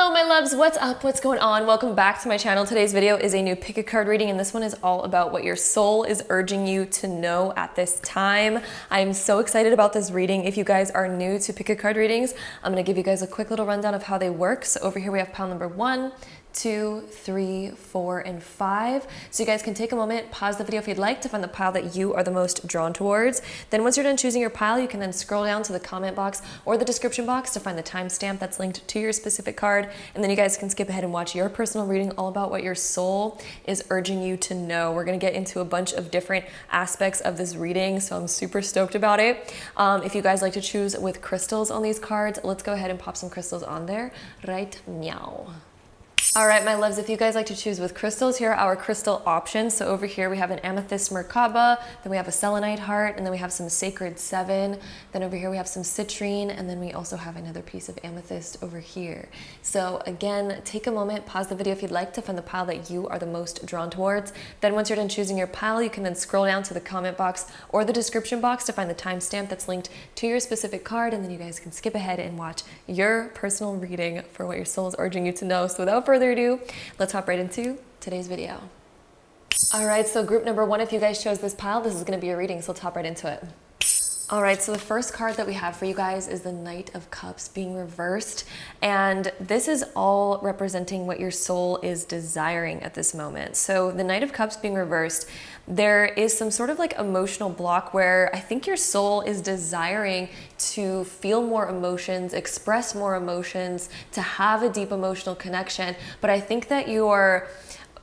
Hello my loves, what's up? What's going on? Welcome back to my channel. Today's video is a new pick a card reading, and this one is all about what your soul is urging you to know at this time. I'm so excited about this reading. If you guys are new to pick a card readings, I'm going to give you guys a quick little rundown of how they work. So over here we have pile number 1, 2, 3, 4, and 5. So you guys can take a moment, pause the video if you'd like to find the pile that you are the most drawn towards. Then once you're done choosing your pile, you can then scroll down to the comment box or the description box to find the timestamp that's linked to your specific card. And then you guys can skip ahead and watch your personal reading all about what your soul is urging you to know. We're going to get into a bunch of different aspects of this reading, so I'm super stoked about it. If you guys like to choose with crystals on these cards, let's go ahead and pop some crystals on there right meow. All right, my loves, if you guys like to choose with crystals, here are our crystal options. So over here we have an amethyst merkaba, then we have a selenite heart, and then we have some sacred 7. Then over here we have some citrine, and then we also have another piece of amethyst over here. So again, take a moment, pause the video if you'd like to find the pile that you are the most drawn towards. Then once you're done choosing your pile, you can then scroll down to the comment box or the description box to find the timestamp that's linked to your specific card, and then you guys can skip ahead and watch your personal reading for what your soul is urging you to know. So without further ado, let's hop right into today's video. All right, so group number 1, if you guys chose this pile, this is going to be a reading, so let's hop right into it. All right, so the first card that we have for you guys is the Knight of Cups being reversed, and this is all representing what your soul is desiring at this moment. So the Knight of Cups being reversed, there is some sort of like emotional block where I think your soul is desiring to feel more emotions, express more emotions, to have a deep emotional connection, but I think that your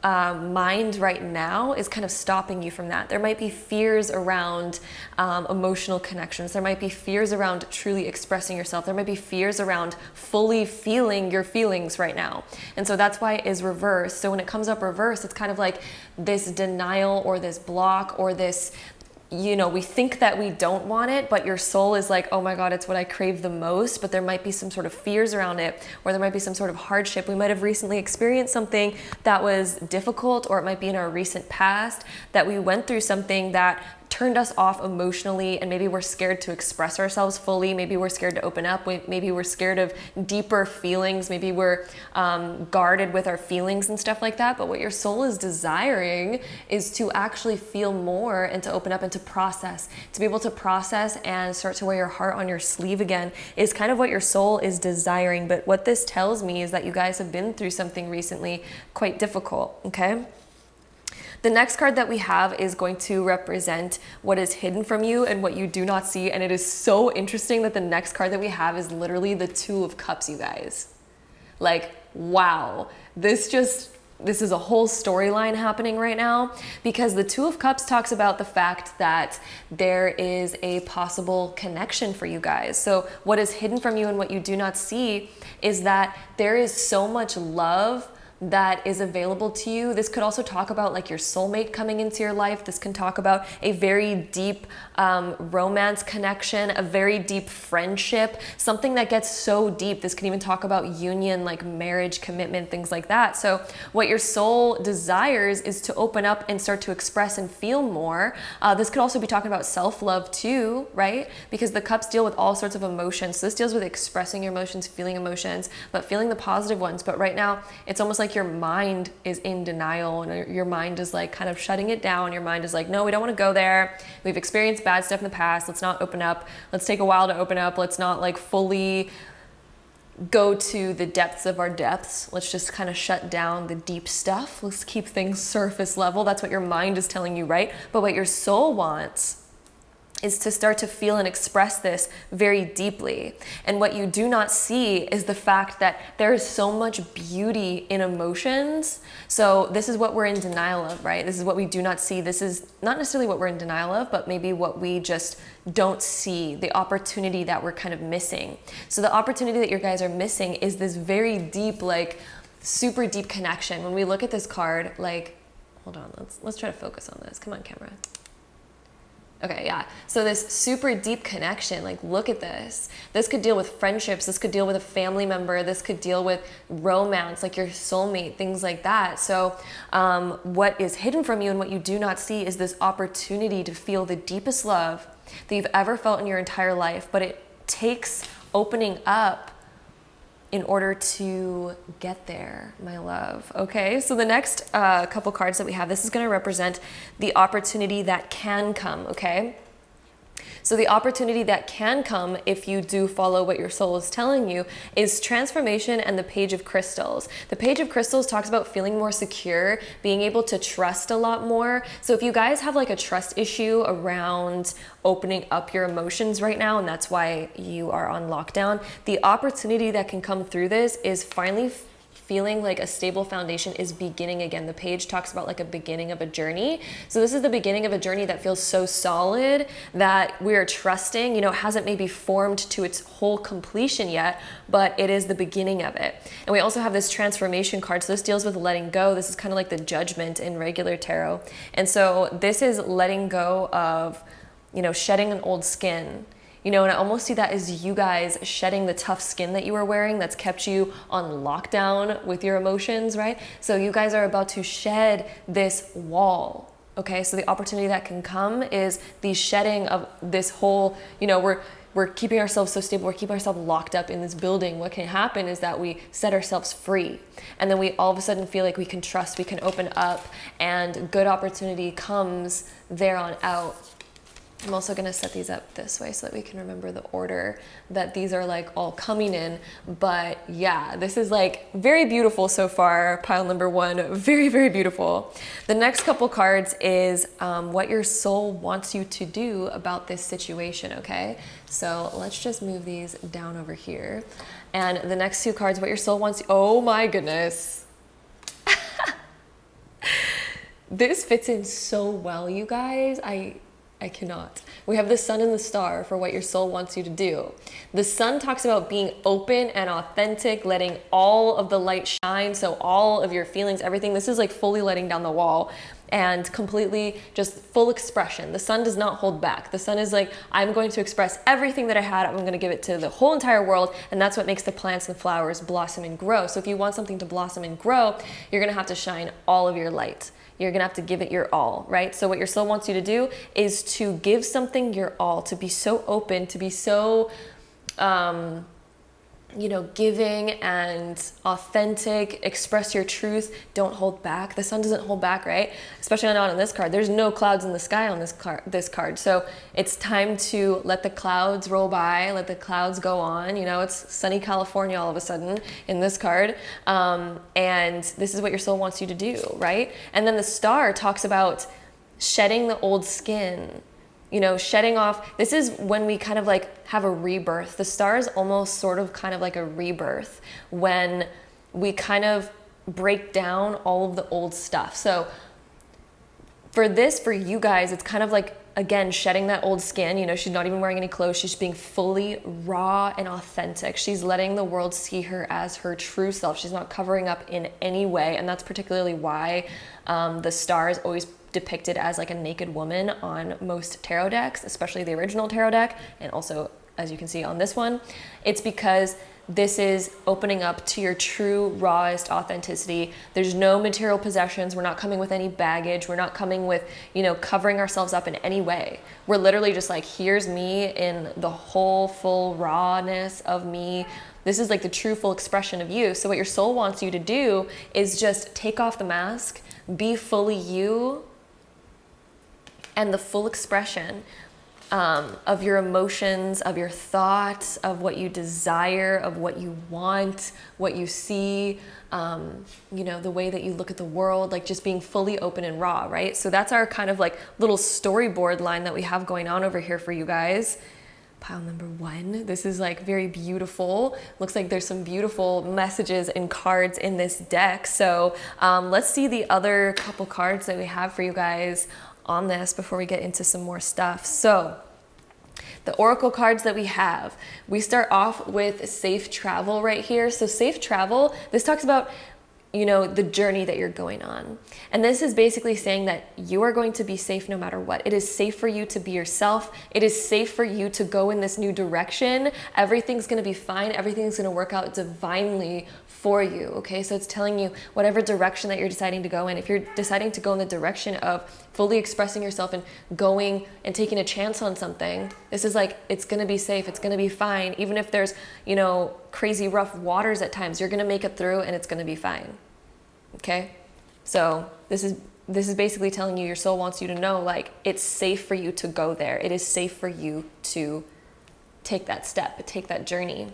mind right now is kind of stopping you from that. There might be fears around emotional connections. There might be fears around truly expressing yourself. There might be fears around fully feeling your feelings right now. And so that's why it is reversed. So when it comes up reversed, it's kind of like this denial or this block or this, you know, we think that we don't want it, but your soul is like, oh my God, it's what I crave the most. But there might be some sort of fears around it, or there might be some sort of hardship. We might have recently experienced something that was difficult, or it might be in our recent past that we went through something that turned us off emotionally, and maybe we're scared to express ourselves fully. Maybe we're scared to open up. Maybe we're scared of deeper feelings. Maybe we're guarded with our feelings and stuff like that. But what your soul is desiring is to actually feel more and to open up and to process, to be able to process and start to wear your heart on your sleeve again is kind of what your soul is desiring. But what this tells me is that you guys have been through something recently quite difficult, okay? The next card that we have is going to represent what is hidden from you and what you do not see. And it is so interesting that the next card that we have is literally the 2 of Cups, you guys. Like, wow. This is a whole storyline happening right now, because the 2 of Cups talks about the fact that there is a possible connection for you guys. So what is hidden from you and what you do not see is that there is so much love that is available to you. This could also talk about like your soulmate coming into your life. This can talk about a very deep romance connection, a very deep friendship, something that gets so deep. This can even talk about union, like marriage, commitment, things like that. So what your soul desires is to open up and start to express and feel more. This could also be talking about self-love too, right? Because the cups deal with all sorts of emotions. So this deals with expressing your emotions, feeling emotions, but feeling the positive ones. But right now, it's almost like your mind is in denial, and your mind is like kind of shutting it down. Your mind is like, no, we don't want to go there. We've experienced bad stuff in the past. Let's not open up. Let's take a while to open up. Let's not like fully go to the depths of our depths. Let's just kind of shut down the deep stuff. Let's keep things surface level. That's what your mind is telling you, right? But what your soul wants is to start to feel and express this very deeply. And what you do not see is the fact that there is so much beauty in emotions. So this is what we're in denial of, right? This is what we do not see. This is not necessarily what we're in denial of, but maybe what we just don't see, the opportunity that we're kind of missing. So the opportunity that you guys are missing is this very deep, like super deep connection. When we look at this card, like, hold on, let's try to focus on this. Come on, camera. Okay, yeah. So this super deep connection, like look at this. This could deal with friendships. This could deal with a family member. This could deal with romance, like your soulmate, things like that. So what is hidden from you and what you do not see is this opportunity to feel the deepest love that you've ever felt in your entire life. But it takes opening up in order to get there, my love. Okay, so the next couple cards that we have, this is going to represent the opportunity that can come, okay? So the opportunity that can come if you do follow what your soul is telling you is transformation and the Page of Crystals. The Page of Crystals talks about feeling more secure, being able to trust a lot more. So if you guys have like a trust issue around opening up your emotions right now, and that's why you are on lockdown, the opportunity that can come through this is finally feeling like a stable foundation is beginning again. The page talks about like a beginning of a journey. So this is the beginning of a journey that feels so solid that we're trusting, you know, it hasn't maybe formed to its whole completion yet, but it is the beginning of it. And we also have this transformation card. So this deals with letting go. This is kind of like the Judgment in regular tarot. And so this is letting go of, you know, shedding an old skin. You know, and I almost see that as you guys shedding the tough skin that you were wearing that's kept you on lockdown with your emotions, right? So you guys are about to shed this wall, okay? So the opportunity that can come is the shedding of this whole, you know, we're keeping ourselves so stable, we're keeping ourselves locked up in this building. What can happen is that we set ourselves free, and then we all of a sudden feel like we can trust, we can open up, and good opportunity comes there on out. I'm also going to set these up this way so that we can remember the order that these are like all coming in. But yeah, this is like very beautiful so far. Pile number one, very, very beautiful. The next couple cards is what your soul wants you to do about this situation, okay? So let's just move these down over here. And the next two cards, what your soul wants you, oh my goodness. This fits in so well, you guys. I cannot. We have the Sun and the Star for what your soul wants you to do. The Sun talks about being open and authentic, letting all of the light shine. So all of your feelings, everything, this is like fully letting down the wall and completely just full expression. The Sun does not hold back. The Sun is like, I'm going to express everything that I had. I'm going to give it to the whole entire world. And that's what makes the plants and flowers blossom and grow. So if you want something to blossom and grow, you're going to have to shine all of your light. You're gonna have to give it your all, right? So what your soul wants you to do is to give something your all, to be so open, to be so, you know, giving and authentic, express your truth, don't hold back. The Sun doesn't hold back, right? Especially not on this card. There's no clouds in the sky on this card. So it's time to let the clouds roll by, let the clouds go on. You know, it's sunny California all of a sudden in this card. And this is what your soul wants you to do, right? And then the Star talks about shedding the old skin, you know, shedding off. This is when we kind of like have a rebirth. The Star is almost sort of kind of like a rebirth when we kind of break down all of the old stuff. So for you guys, it's kind of like, again, shedding that old skin. You know, she's not even wearing any clothes. She's being fully raw and authentic. She's letting the world see her as her true self. She's not covering up in any way. And that's particularly why the Star is always depicted as like a naked woman on most tarot decks, especially the original tarot deck, and also as you can see on this one. It's because this is opening up to your true rawest authenticity. There's no material possessions. We're not coming with any baggage. We're not coming with, you know, covering ourselves up in any way. We're literally just like, here's me in the whole full rawness of me. This is like the true full expression of you. So what your soul wants you to do is just take off the mask, be fully you, and the full expression of your emotions, of your thoughts, of what you desire, of what you want, what you see, you know, the way that you look at the world, like just being fully open and raw, right? So that's our kind of like little storyboard line that we have going on over here for you guys. Pile number one. This is like very beautiful. Looks like there's some beautiful messages and cards in this deck. So let's see the other couple cards that we have for you guys on this before we get into some more stuff. So the oracle cards that we have, we start off with safe travel right here. So safe travel, this talks about, you know, the journey that you're going on. And this is basically saying that you are going to be safe no matter what. It is safe for you to be yourself. It is safe for you to go in this new direction. Everything's going to be fine. Everything's going to work out divinely for you, okay? So it's telling you whatever direction that you're deciding to go in. If you're deciding to go in the direction of fully expressing yourself and going and taking a chance on something, this is like, it's gonna be safe, it's gonna be fine. Even if there's, you know, crazy rough waters at times, you're gonna make it through and it's gonna be fine, okay? So this is basically telling you, your soul wants you to know, like, it's safe for you to go there. It is safe for you to take that step, take that journey.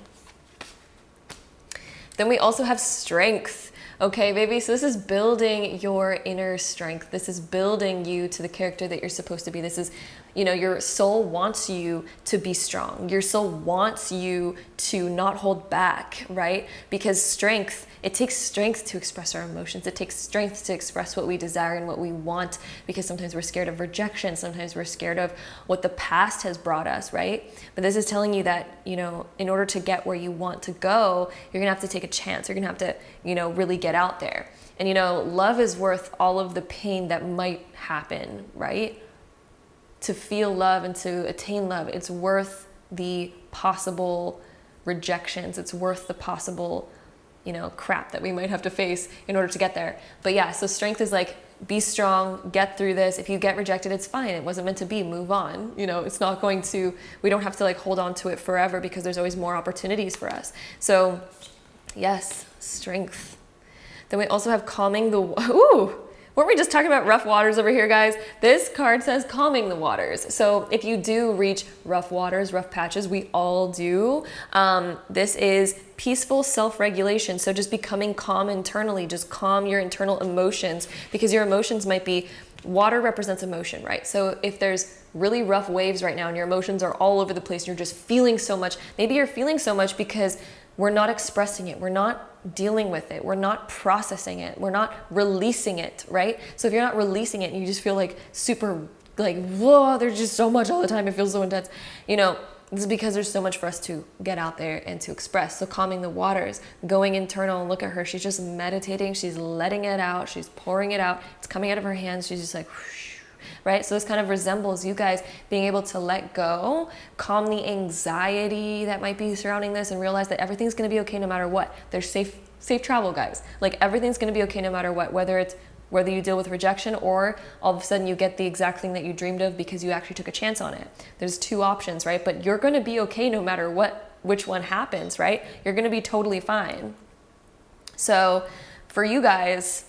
Then we also have strength. Okay, baby, so this is building your inner strength. This is building you to the character that you're supposed to be. This is, you know, your soul wants you to be strong. Your soul wants you to not hold back, right? Because strength, it takes strength to express our emotions. It takes strength to express what we desire and what we want, because sometimes we're scared of rejection. Sometimes we're scared of what the past has brought us, right? But this is telling you that, you know, in order to get where you want to go, you're gonna have to take a chance. You're gonna have to, you know, really get out there. And, you know, love is worth all of the pain that might happen, right? To feel love and to attain love, it's worth the possible rejections. It's worth the possible, you know, crap that we might have to face in order to get there. But yeah, so strength is like, be strong, get through this. If you get rejected, it's fine. It wasn't meant to be, move on. You know, it's not going to, we don't have to like hold on to it forever, because there's always more opportunities for us. So yes, strength. Then we also have calming the, ooh, weren't we just talking about rough waters over here, guys? This card says calming the waters. So if you do reach rough waters, rough patches, we all do. This is peaceful self-regulation. So just becoming calm internally, just calm your internal emotions, because your emotions might be, water represents emotion, right? So if there's really rough waves right now and your emotions are all over the place and you're just feeling so much, maybe you're feeling so much because we're not expressing it. We're not dealing with it. We're not processing it. We're not releasing it, right? So if you're not releasing it and you just feel like super, like, whoa, there's just so much all the time. It feels so intense. You know, this is because there's so much for us to get out there and to express. So calming the waters, going internal, and look at her. She's just meditating. She's letting it out. She's pouring it out. It's coming out of her hands. She's just like, whoosh, right? So this kind of resembles you guys being able to let go, calm the anxiety that might be surrounding this, and realize that everything's going to be okay no matter what. There's safe travel, guys. Like, everything's going to be okay no matter what, whether you deal with rejection or all of a sudden you get the exact thing that you dreamed of because you actually took a chance on it. There's two options, right? But you're going to be okay no matter which one happens, right? You're going to be totally fine. So for you guys,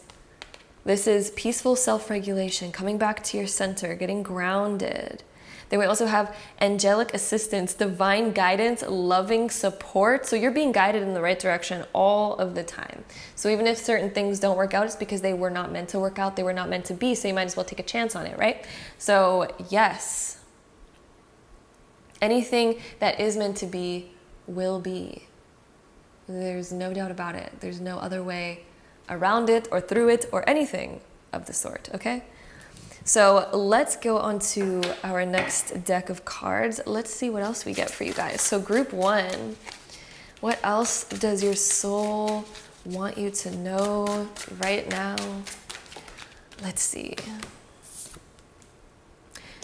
this is peaceful self-regulation, coming back to your center, getting grounded. Then we also have angelic assistance, divine guidance, loving support. So you're being guided in the right direction all of the time. So even if certain things don't work out, it's because they were not meant to work out. They were not meant to be. So you might as well take a chance on it, right? So yes, anything that is meant to be will be. There's no doubt about it. There's no other way around it or through it or anything of the sort, okay? So let's go on to our next deck of cards. Let's see what else we get for you guys. So group one, what else does your soul want you to know right now? Let's see.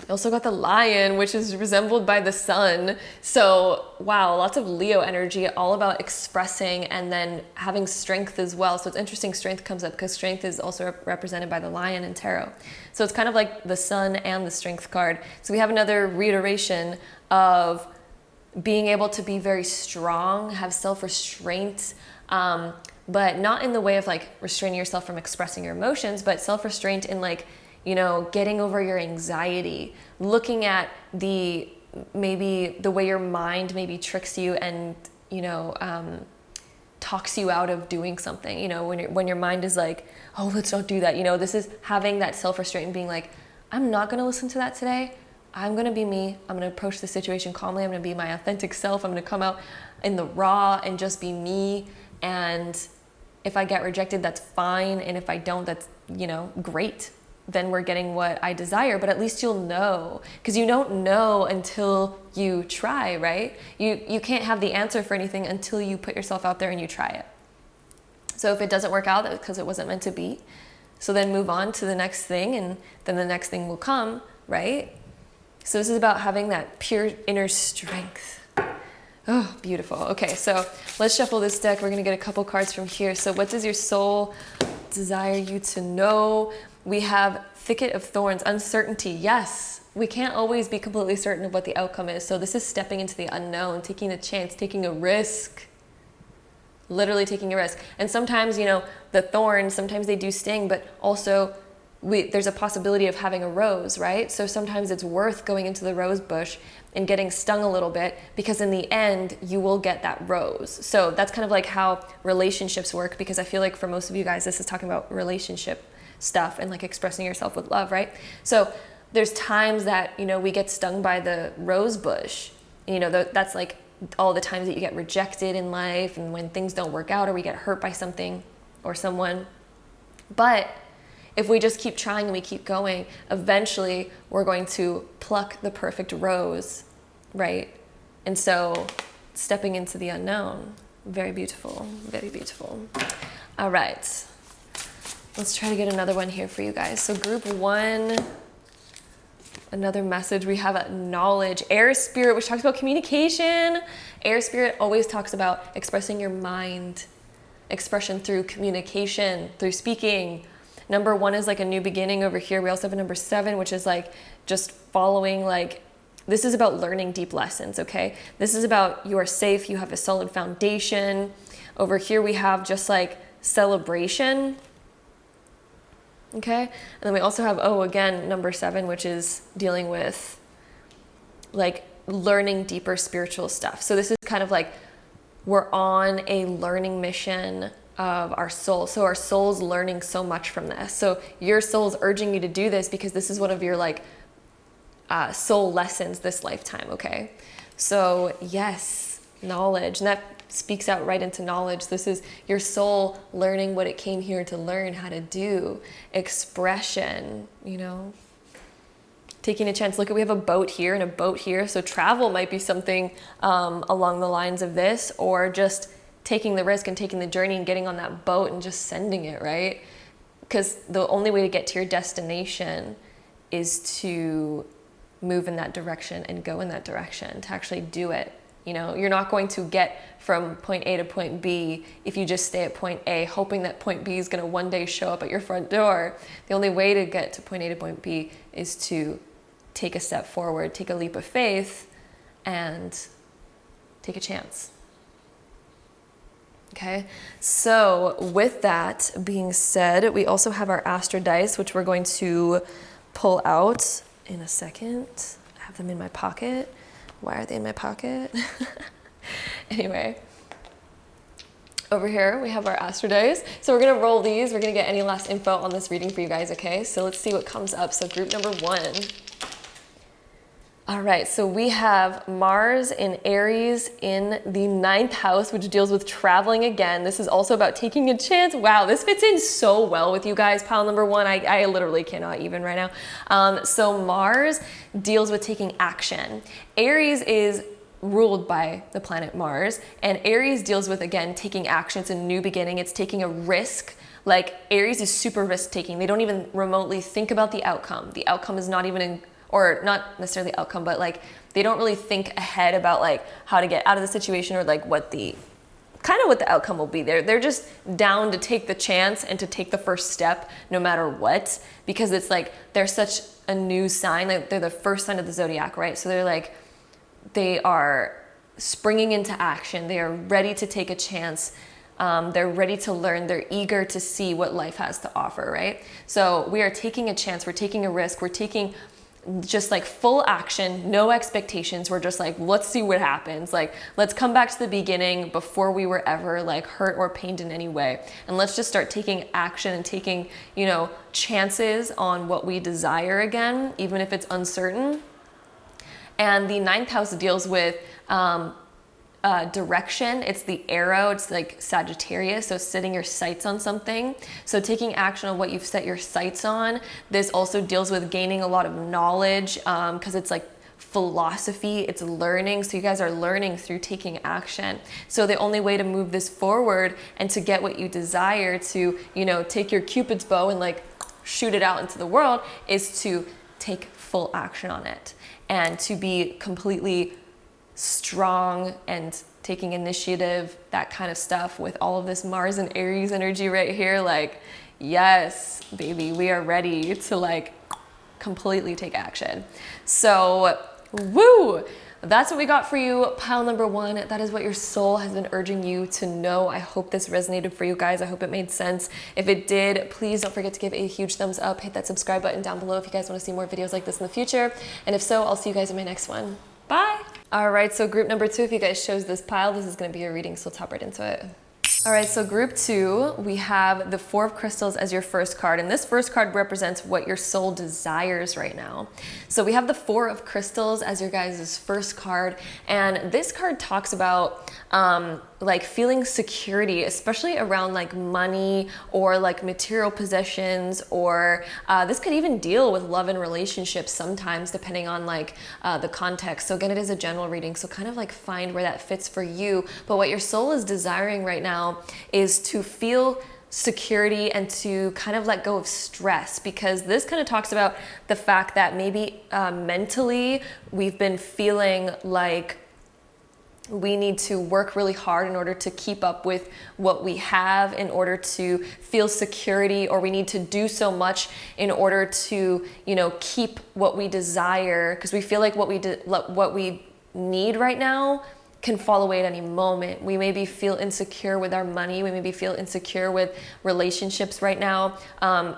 You also got the lion, which is resembled by the sun. So wow, lots of Leo energy, all about expressing and then having strength as well. So it's interesting strength comes up because strength is also represented by the lion in tarot. So it's kind of like the sun and the strength card. So we have another reiteration of being able to be very strong, have self-restraint, but not in the way of like restraining yourself from expressing your emotions, but self-restraint in like, you know, getting over your anxiety, looking at maybe the way your mind maybe tricks you and, you know, talks you out of doing something. You know, when your mind is like, oh, let's not do that. You know, this is having that self-restraint and being like, I'm not going to listen to that today. I'm going to be me. I'm going to approach the situation calmly. I'm going to be my authentic self. I'm going to come out in the raw and just be me. And if I get rejected, that's fine. And if I don't, that's, you know, great. Then we're getting what I desire, but at least you'll know, because you don't know until you try, right? You can't have the answer for anything until you put yourself out there and you try it. So if it doesn't work out, that's because it wasn't meant to be. So then move on to the next thing, and then the next thing will come, right? So this is about having that pure inner strength, Oh, beautiful. Okay, so let's shuffle this deck. We're going to get a couple cards from here. So what does your soul desire you to know? We have thicket of thorns, uncertainty. Yes, we can't always be completely certain of what the outcome is. So this is stepping into the unknown, taking a chance, taking a risk. Literally taking a risk. And sometimes, you know, the thorns, sometimes they do sting, but also there's a possibility of having a rose, right? So sometimes it's worth going into the rose bush and getting stung a little bit, because in the end, you will get that rose. So that's kind of like how relationships work, because I feel like for most of you guys, this is talking about relationship stuff and like expressing yourself with love, right? So there's times that, you know, we get stung by the rose bush. You know, that's like all the times that you get rejected in life and when things don't work out or we get hurt by something or someone. But if we just keep trying and we keep going, eventually we're going to pluck the perfect rose, right? And so stepping into the unknown, very beautiful, very beautiful. All right, let's try to get another one here for you guys. So group one, another message, we have a knowledge. Air spirit, which talks about communication. Air spirit always talks about expressing your mind, expression through communication, through speaking. Number one is like a new beginning over here. We also have a number 7, which is like just following, like, this is about learning deep lessons, okay? This is about you are safe, you have a solid foundation. Over here we have just like celebration. Okay, and then we also have, oh, again, number 7, which is dealing with like learning deeper spiritual stuff. So this is kind of like we're on a learning mission of our soul. So our soul's learning so much from this. So your soul's urging you to do this because this is one of your like soul lessons this lifetime, okay? So yes, knowledge, and that speaks out right into knowledge. This is your soul learning what it came here to learn how to do. Expression, you know, taking a chance. Look, we have a boat here and a boat here. So travel might be something along the lines of this, or just taking the risk and taking the journey and getting on that boat and just sending it, right? Because the only way to get to your destination is to move in that direction and go in that direction, to actually do it. You know, you're not going to get from point A to point B if you just stay at point A, hoping that point B is going to one day show up at your front door. The only way to get to point A to point B is to take a step forward, take a leap of faith, and take a chance. Okay, so with that being said, we also have our Astro dice, which we're going to pull out in a second. I have them in my pocket. Why are they in my pocket? Anyway, over here we have our Astro dice. So we're gonna roll these. We're gonna get any last info on this reading for you guys, okay? So let's see what comes up. So group number 1. All right, so we have Mars in Aries in the 9th house, which deals with traveling again. This is also about taking a chance. Wow, this fits in so well with you guys. Pile number 1, I literally cannot even right now. So Mars deals with taking action. Aries is ruled by the planet Mars, and Aries deals with, again, taking action. It's a new beginning. It's taking a risk. Like, Aries is super risk-taking. They don't even remotely think about the outcome. The outcome is not even or not necessarily outcome, but like they don't really think ahead about like how to get out of the situation, or like what the outcome will be. They're just down to take the chance and to take the first step no matter what, because it's like they're such a new sign. Like they're the first sign of the zodiac, right? So they are springing into action. They are ready to take a chance. They're ready to learn. They're eager to see what life has to offer, right? So we are taking a chance. We're taking a risk. We're taking just like full action, no expectations. We're just like, let's see what happens. Like, let's come back to the beginning before we were ever like hurt or pained in any way. And let's just start taking action and taking, you know, chances on what we desire again, even if it's uncertain. And the 9th house deals with direction. It's the arrow. It's like Sagittarius. So setting your sights on something. So taking action on what you've set your sights on. This also deals with gaining a lot of knowledge, because it's like philosophy, it's learning. So you guys are learning through taking action. So the only way to move this forward and to get what you desire, to, you know, take your Cupid's bow and like shoot it out into the world, is to take full action on it and to be completely strong and taking initiative, that kind of stuff with all of this Mars and Aries energy right here. Like, yes, baby, we are ready to like completely take action. So, woo! That's what we got for you, pile number 1. That is what your soul has been urging you to know. I hope this resonated for you guys. I hope it made sense. If it did, please don't forget to give a huge thumbs up. Hit that subscribe button down below if you guys want to see more videos like this in the future. And if so, I'll see you guys in my next one. Bye. All right, so group number 2, if you guys chose this pile, this is going to be your reading, so let's hop right into it. All right, so group 2, we have the 4 of Crystals as your first card, and this first card represents what your soul desires right now. So we have the 4 of Crystals as your guys' first card, and this card talks about like feeling security, especially around like money or like material possessions, or this could even deal with love and relationships sometimes, depending on like the context. So again, it is a general reading, so kind of like find where that fits for you. But what your soul is desiring right now is to feel security and to kind of let go of stress, because this kind of talks about the fact that maybe mentally we've been feeling like we need to work really hard in order to keep up with what we have, in order to feel security, or we need to do so much in order to, you know, keep what we desire, because we feel like what we need right now can fall away at any moment. We maybe feel insecure with our money. We maybe feel insecure with relationships right now.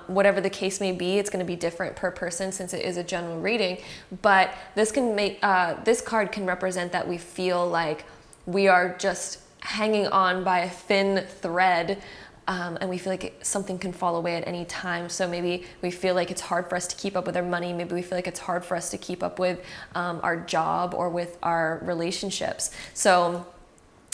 Whatever the case may be, it's going to be different per person since it is a general reading. But this can make this card can represent that we feel like we are just hanging on by a thin thread. And we feel like something can fall away at any time. So maybe we feel like it's hard for us to keep up with our money. Maybe we feel like it's hard for us to keep up with our job or with our relationships. So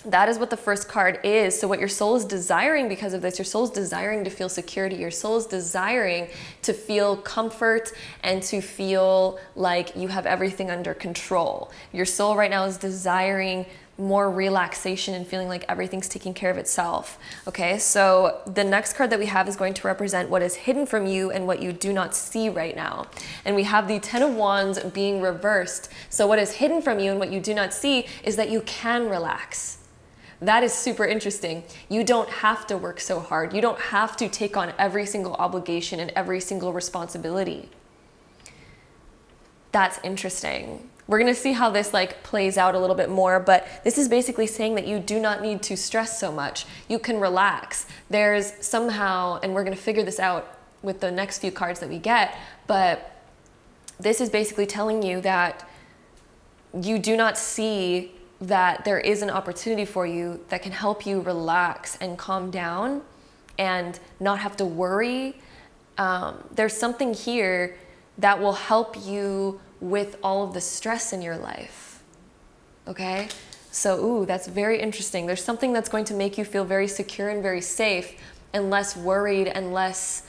that is what the first card is. So what your soul is desiring because of this, your soul is desiring to feel security. Your soul is desiring to feel comfort and to feel like you have everything under control. Your soul right now is desiring more relaxation and feeling like everything's taking care of itself. Okay, so the next card that we have is going to represent what is hidden from you and what you do not see right now. And we have the 10 of Wands being reversed. So what is hidden from you and what you do not see is that you can relax. That is super interesting. You don't have to work so hard. You don't have to take on every single obligation and every single responsibility. That's interesting. We're going to see how this like plays out a little bit more, but this is basically saying that you do not need to stress so much. You can relax. There's somehow, and we're going to figure this out with the next few cards that we get, but this is basically telling you that you do not see that there is an opportunity for you that can help you relax and calm down and not have to worry. There's something here that will help you with all of the stress in your life. Okay? So, ooh, that's very interesting. There's something that's going to make you feel very secure and very safe and less worried and less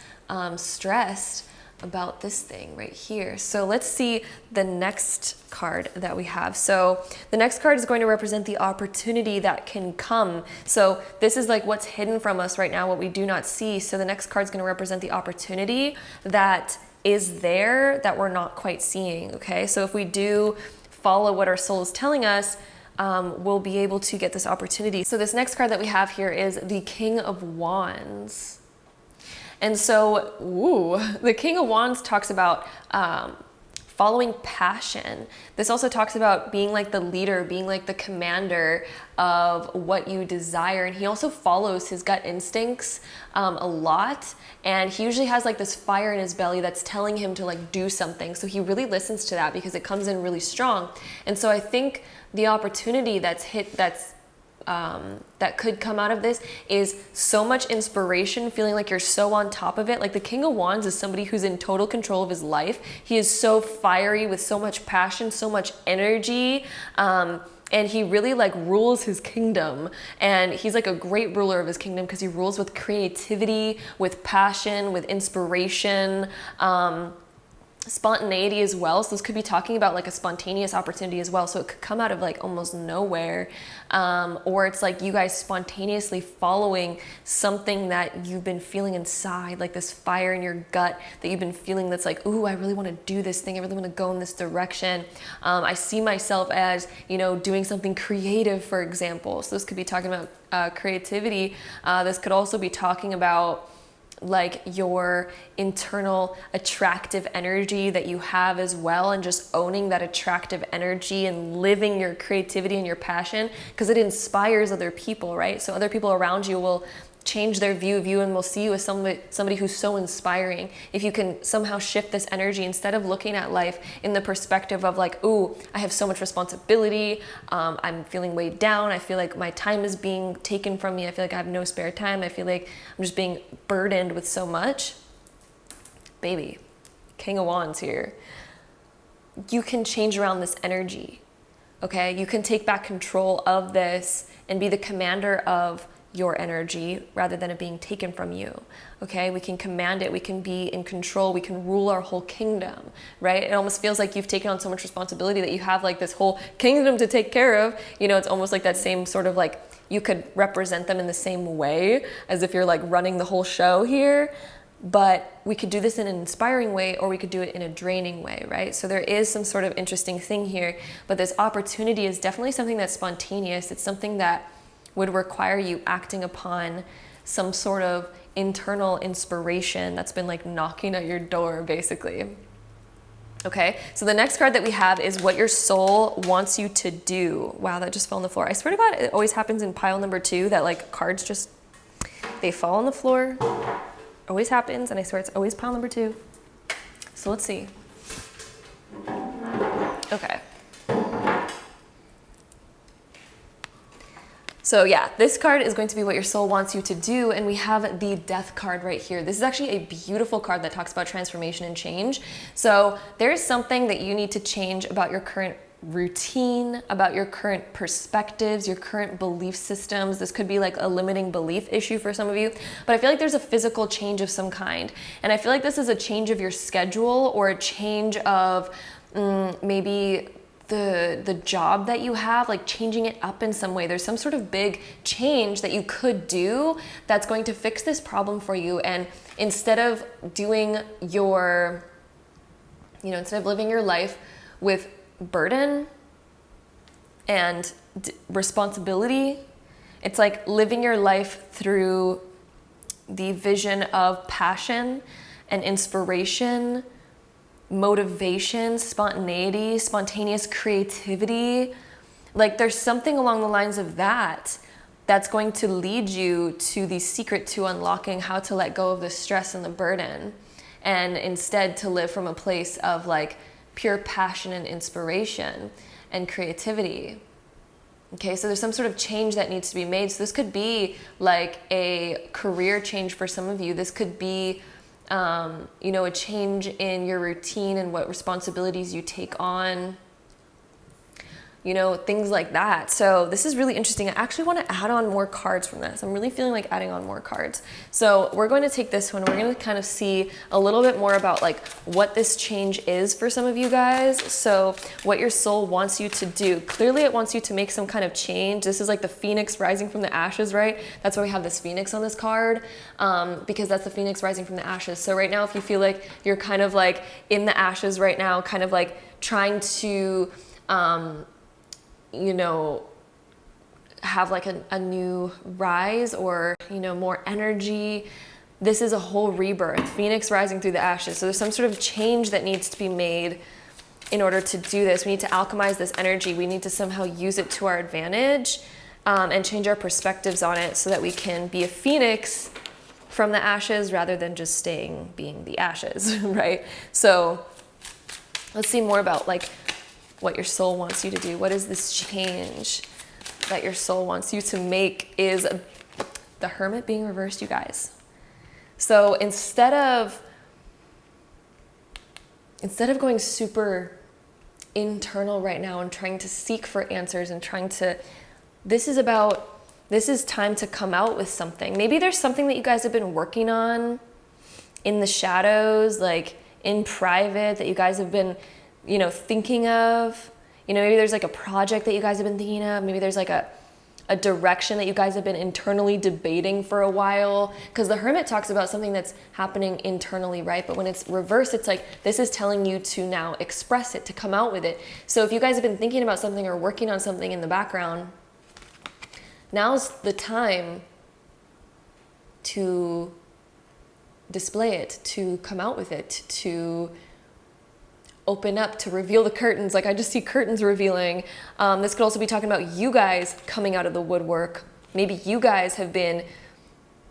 stressed about this thing right here. So let's see the next card that we have. So the next card is going to represent the opportunity that can come. So this is like what's hidden from us right now, what we do not see. So the next card is going to represent the opportunity that is there that we're not quite seeing. Okay, so if we do follow what our soul is telling us, we'll be able to get this opportunity. So this next card that we have here is the King of Wands. And so, ooh, the King of Wands talks about following passion. This also talks about being like the leader, being like the commander of what you desire. And he also follows his gut instincts a lot. And he usually has like this fire in his belly that's telling him to like do something. So he really listens to that because it comes in really strong. And so I think the opportunity that could come out of this is so much inspiration, feeling like you're so on top of it. Like the King of Wands is somebody who's in total control of his life. He is so fiery with so much passion, so much energy. And he really like rules his kingdom. And he's like a great ruler of his kingdom because he rules with creativity, with passion, with inspiration. spontaneity as well. So this could be talking about like a spontaneous opportunity as well. So it could come out of like almost nowhere. Or it's like you guys spontaneously following something that you've been feeling inside, like this fire in your gut that you've been feeling that's like, ooh, I really want to do this thing. I really want to go in this direction. I see myself as, you know, doing something creative, for example. So this could be talking about creativity. This could also be talking about like your internal attractive energy that you have as well, and just owning that attractive energy and living your creativity and your passion, because it inspires other people, right? So other people around you will change their view of you and will see you as somebody who's so inspiring. If you can somehow shift this energy, instead of looking at life in the perspective of like, ooh, I have so much responsibility, I'm feeling weighed down, I feel like my time is being taken from me, I feel like I have no spare time, I feel like I'm just being burdened with so much. Baby, King of Wands here. You can change around this energy, okay? You can take back control of this and be the commander of your energy rather than it being taken from you, okay? We can command it, we can be in control, we can rule our whole kingdom, right? It almost feels like you've taken on so much responsibility that you have like this whole kingdom to take care of. You know, it's almost like that same sort of like, you could represent them in the same way as if you're like running the whole show here. But we could do this in an inspiring way, or we could do it in a draining way, right? So there is some sort of interesting thing here, but this opportunity is definitely something that's spontaneous. It's something that would require you acting upon some sort of internal inspiration that's been like knocking at your door, basically. Okay, so the next card that we have is what your soul wants you to do. Wow, that just fell on the floor. I swear to God, it always happens in pile number 2 that like cards just, they fall on the floor. Always happens, and I swear it's always pile number 2. So let's see. Okay. So yeah, this card is going to be what your soul wants you to do, and we have the Death card right here. This is actually a beautiful card that talks about transformation and change. So there is something that you need to change about your current routine, about your current perspectives, your current belief systems. This could be like a limiting belief issue for some of you, but I feel like there's a physical change of some kind. And I feel like this is a change of your schedule, or a change of maybe the job that you have, like changing it up in some way. There's some sort of big change that you could do that's going to fix this problem for you. And instead of doing your, instead of living your life with burden and responsibility, it's like living your life through the vision of passion and inspiration, motivation, spontaneity, spontaneous creativity. Like there's something along the lines of that that's going to lead you to the secret to unlocking how to let go of the stress and the burden, and instead to live from a place of like pure passion and inspiration and creativity. Okay, so there's some sort of change that needs to be made. So this could be like a career change for some of you. This could be a change in your routine and what responsibilities you take on, things like that. So this is really interesting. I actually want to add on more cards from this. I'm really feeling like adding on more cards. So we're going to take this one. We're going to kind of see a little bit more about like what this change is for some of you guys. So what your soul wants you to do. Clearly it wants you to make some kind of change. This is like the phoenix rising from the ashes, right? That's why we have this phoenix on this card, because that's the phoenix rising from the ashes. So right now, if you feel like you're kind of like in the ashes right now, kind of like trying to, have like a new rise, or, more energy. This is a whole rebirth, phoenix rising through the ashes. So there's some sort of change that needs to be made in order to do this. We need to alchemize this energy. We need to somehow use it to our advantage, and change our perspectives on it so that we can be a phoenix from the ashes rather than just being the ashes, right? So let's see more about like what your soul wants you to do. What is this change that your soul wants you to make? Is the Hermit being reversed, you guys. So instead of going super internal right now and trying to seek for answers and this is time to come out with something. Maybe there's something that you guys have been working on in the shadows, like in private that you guys have been, you know, thinking of. You know, maybe there's like a project that you guys have been thinking of. Maybe there's like a direction that you guys have been internally debating for a while, because the Hermit talks about something that's happening internally, right? But when it's reversed, it's like this is telling you to now express it, to come out with it. So if you guys have been thinking about something or working on something in the background, now's the time to display it, to come out with it, to open up, to reveal the curtains. Like I just see curtains revealing. This could also be talking about you guys coming out of the woodwork. Maybe you guys have been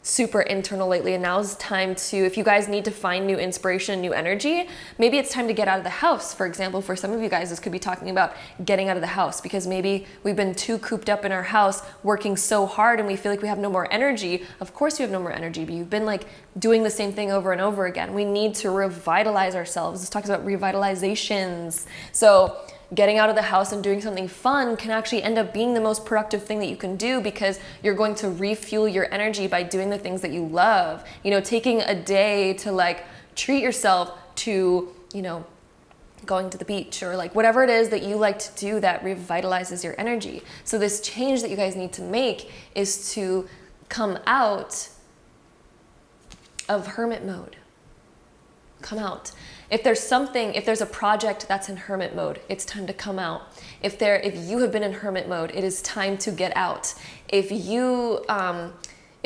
super internal lately, and now's time to, if you guys need to find new inspiration, new energy, maybe it's time to get out of the house. For example, for some of you guys, this could be talking about getting out of the house, because maybe we've been too cooped up in our house working so hard and we feel like we have no more energy. Of course you have no more energy, but you've been like doing the same thing over and over again. We need to revitalize ourselves. This talks about revitalizations. So getting out of the house and doing something fun can actually end up being the most productive thing that you can do, because you're going to refuel your energy by doing the things that you love. You know, taking a day to like treat yourself to, you know, going to the beach or like whatever it is that you like to do that revitalizes your energy. So this change that you guys need to make is to come out of hermit mode. Come out. If there's a project that's in hermit mode, it's time to come out. If you have been in hermit mode, it is time to get out. If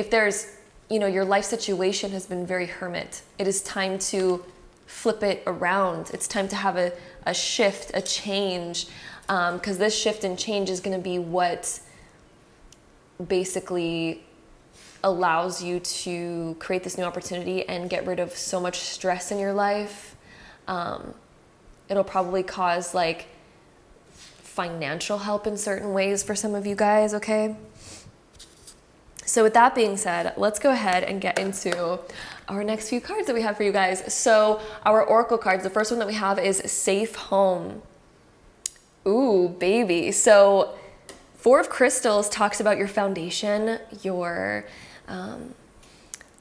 there's, you know, your life situation has been very hermit, it is time to flip it around. It's time to have a shift, a change, because this shift and change is going to be what basically allows you to create this new opportunity and get rid of so much stress in your life. It'll probably cause like financial help in certain ways for some of you guys, okay? So with that being said, let's go ahead and get into our next few cards that we have for you guys. So our oracle cards, the first one that we have is Safe Home. Ooh, baby. So Four of Crystals talks about your foundation, your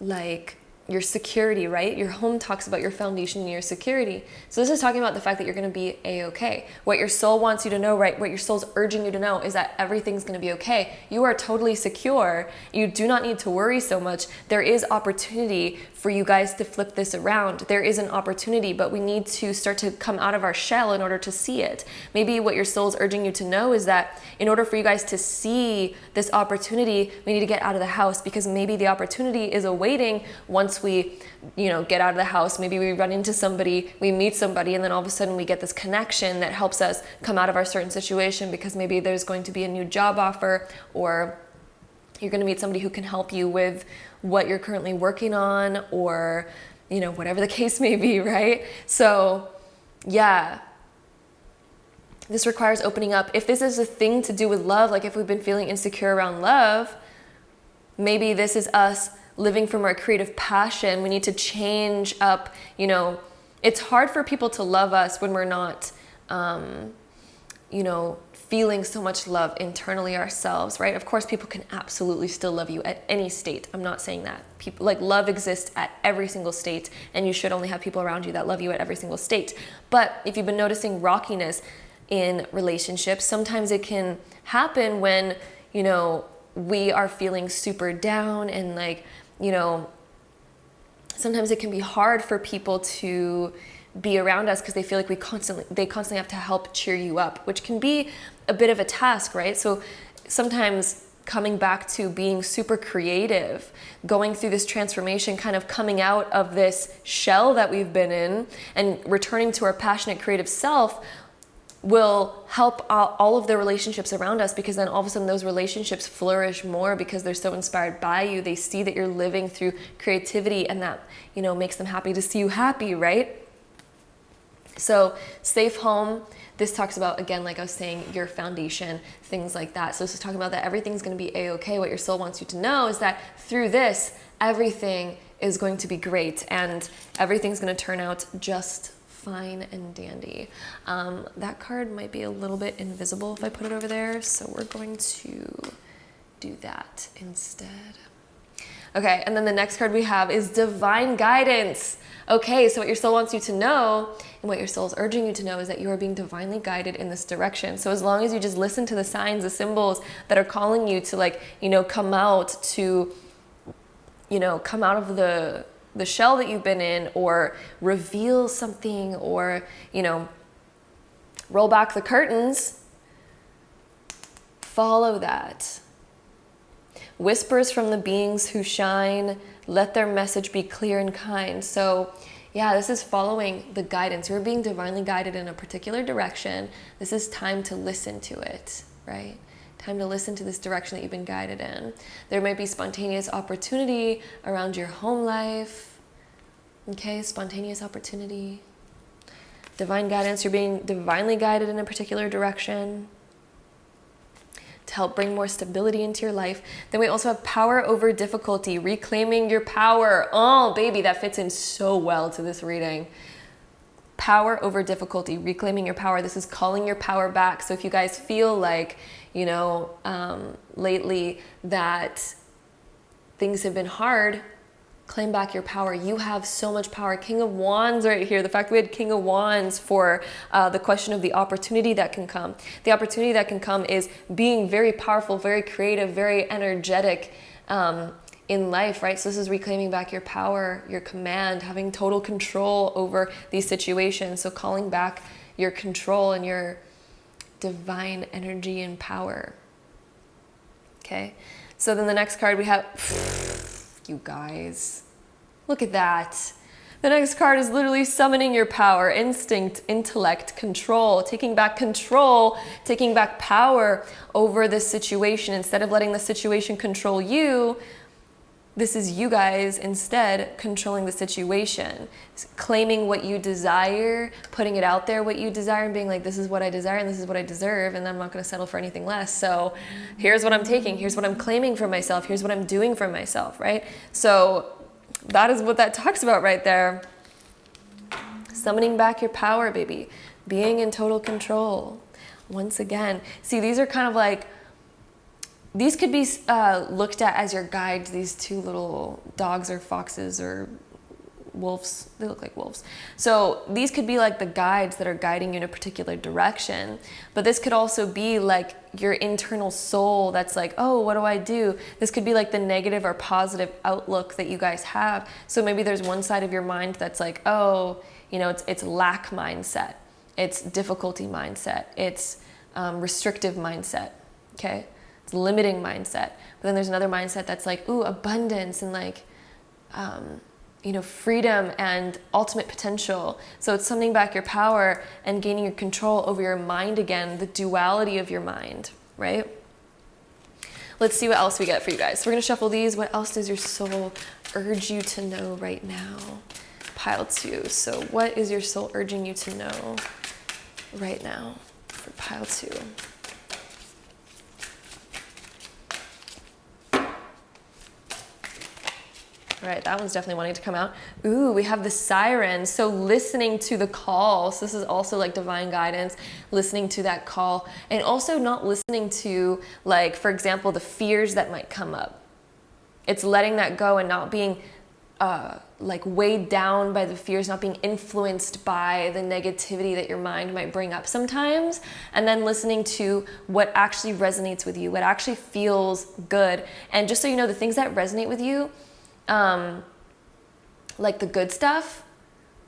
like your security, right? Your home talks about your foundation and your security. So this is talking about the fact that you're going to be a-okay. What your soul wants you to know, right? What your soul's urging you to know is that everything's going to be okay. You are totally secure. You do not need to worry so much. There is opportunity for you guys to flip this around. There is an opportunity, but we need to start to come out of our shell in order to see it. Maybe what your soul's urging you to know is that in order for you guys to see this opportunity, we need to get out of the house, because maybe the opportunity is awaiting once we, you know, get out of the house. Maybe we run into somebody, we meet somebody, and then all of a sudden we get this connection that helps us come out of our certain situation, because maybe there's going to be a new job offer, or you're going to meet somebody who can help you with what you're currently working on, or, you know, whatever the case may be, right? So yeah, this requires opening up. If this is a thing to do with love, like if we've been feeling insecure around love, maybe this is us living from our creative passion. We need to change up, you know, it's hard for people to love us when we're not, you know, feeling so much love internally ourselves, right? Of course, people can absolutely still love you at any state. I'm not saying that. People, like, love exists at every single state, and you should only have people around you that love you at every single state. But if you've been noticing rockiness in relationships, sometimes it can happen when, you know, we are feeling super down, and like, you know, sometimes it can be hard for people to be around us because they feel like they constantly have to help cheer you up, which can be a bit of a task, right? So sometimes coming back to being super creative, going through this transformation, kind of coming out of this shell that we've been in and returning to our passionate creative self will help all of the relationships around us, because then all of a sudden those relationships flourish more because they're so inspired by you. They see that you're living through creativity, and that, you know, makes them happy to see you happy, right? So safe home, this talks about, again, like I was saying, your foundation, things like that. So this is talking about that everything's going to be a-okay. What your soul wants you to know is that through this, everything is going to be great, and everything's going to turn out just fine and dandy. That card might be a little bit invisible if I put it over there, so we're going to do that instead. Okay, and then the next card we have is divine guidance. Okay, so what your soul wants you to know, and what your soul is urging you to know, is that you are being divinely guided in this direction. So as long as you just listen to the signs, the symbols that are calling you to, like, you know, come out to, you know, come out of the shell that you've been in, or reveal something, or, you know, roll back the curtains, follow that. Whispers from the beings who shine, let their message be clear and kind. So yeah, this is following the guidance. You're being divinely guided in a particular direction. This is time to listen to it, right? Time to listen to this direction that you've been guided in. There might be spontaneous opportunity around your home life. Okay, spontaneous opportunity. Divine guidance, you're being divinely guided in a particular direction to help bring more stability into your life. Then we also have power over difficulty, reclaiming your power. Oh, baby, that fits in so well to this reading. Power over difficulty, reclaiming your power. This is calling your power back. So if you guys feel like, you know, lately that things have been hard, claim back your power. You have so much power. King of Wands right here. The fact we had King of Wands for the question of the opportunity that can come. The opportunity that can come is being very powerful, very creative, very energetic in life, right? So this is reclaiming back your power, your command, having total control over these situations. So calling back your control and your divine energy and power. Okay. So then the next card we have, you guys, look at that. The next card is literally summoning your power, instinct, intellect, control, taking back control, taking back power over this situation. Instead of letting the situation control you, this is you guys instead controlling the situation, claiming what you desire, putting it out there, what you desire, and being like, this is what I desire and this is what I deserve, and I'm not going to settle for anything less. So here's what I'm taking, here's what I'm claiming for myself, here's what I'm doing for myself, right? So that is what that talks about right there. Summoning back your power, baby. Being in total control. Once again, see, these are kind of like, these could be looked at as your guides, these two little dogs or foxes or wolves. They look like wolves. So these could be like the guides that are guiding you in a particular direction. But this could also be like your internal soul that's like, oh, what do I do? This could be like the negative or positive outlook that you guys have. So maybe there's one side of your mind that's like, oh, you know, it's lack mindset. It's difficulty mindset. It's restrictive mindset, okay? It's limiting mindset. But then there's another mindset that's like, ooh, abundance and like, you know, freedom and ultimate potential. So it's summoning back your power and gaining your control over your mind again, the duality of your mind, right? Let's see what else we get for you guys. So we're going to shuffle these. What else does your soul urge you to know right now? Pile 2. So what is your soul urging you to know right now for pile 2? All right, that one's definitely wanting to come out. Ooh, we have the siren. So listening to the call. So this is also like divine guidance, listening to that call, and also not listening to, like, for example, the fears that might come up. It's letting that go and not being like weighed down by the fears, not being influenced by the negativity that your mind might bring up sometimes, and then listening to what actually resonates with you, what actually feels good. And just so you know, the things that resonate with you, like the good stuff,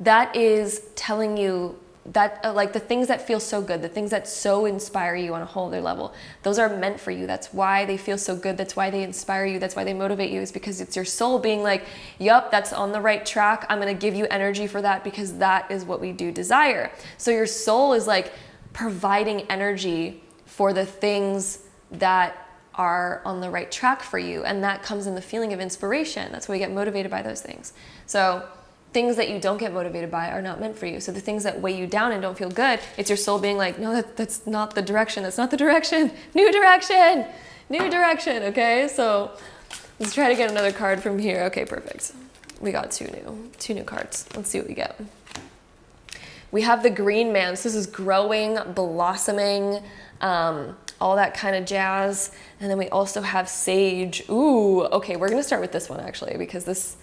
that is telling you that like the things that feel so good, the things that so inspire you on a whole other level, those are meant for you. That's why they feel so good. That's why they inspire you. That's why they motivate you, is because it's your soul being like, yup, that's on the right track. I'm going to give you energy for that because that is what we do desire. So your soul is like providing energy for the things that are on the right track for you. And that comes in the feeling of inspiration. That's why we get motivated by those things. So things that you don't get motivated by are not meant for you. So the things that weigh you down and don't feel good, it's your soul being like, no, that's not the direction. That's not the direction. New direction. New direction. Okay. So let's try to get another card from here. Okay, perfect. We got two new cards. Let's see what we get. We have the green man. So this is growing, blossoming, all that kind of jazz. And then we also have sage. Ooh, okay, we're gonna start with this one actually, because this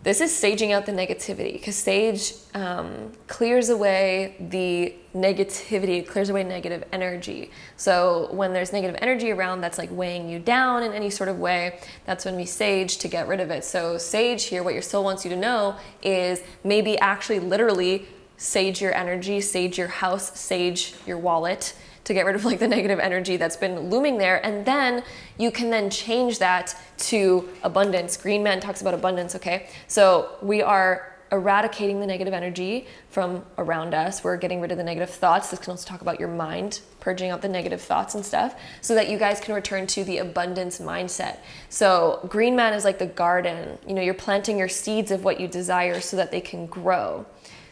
is saging out the negativity, because sage clears away the negativity, it clears away negative energy. So when there's negative energy around that's like weighing you down in any sort of way, that's when we sage to get rid of it. So sage here, what your soul wants you to know is maybe actually literally sage your energy, sage your house, sage your wallet, to get rid of like the negative energy that's been looming there. And then you can then change that to abundance. Green Man talks about abundance, okay? So we are eradicating the negative energy from around us. We're getting rid of the negative thoughts. This can also talk about your mind, purging out the negative thoughts and stuff, so that you guys can return to the abundance mindset. So Green Man is like the garden. You know, you're planting your seeds of what you desire so that they can grow.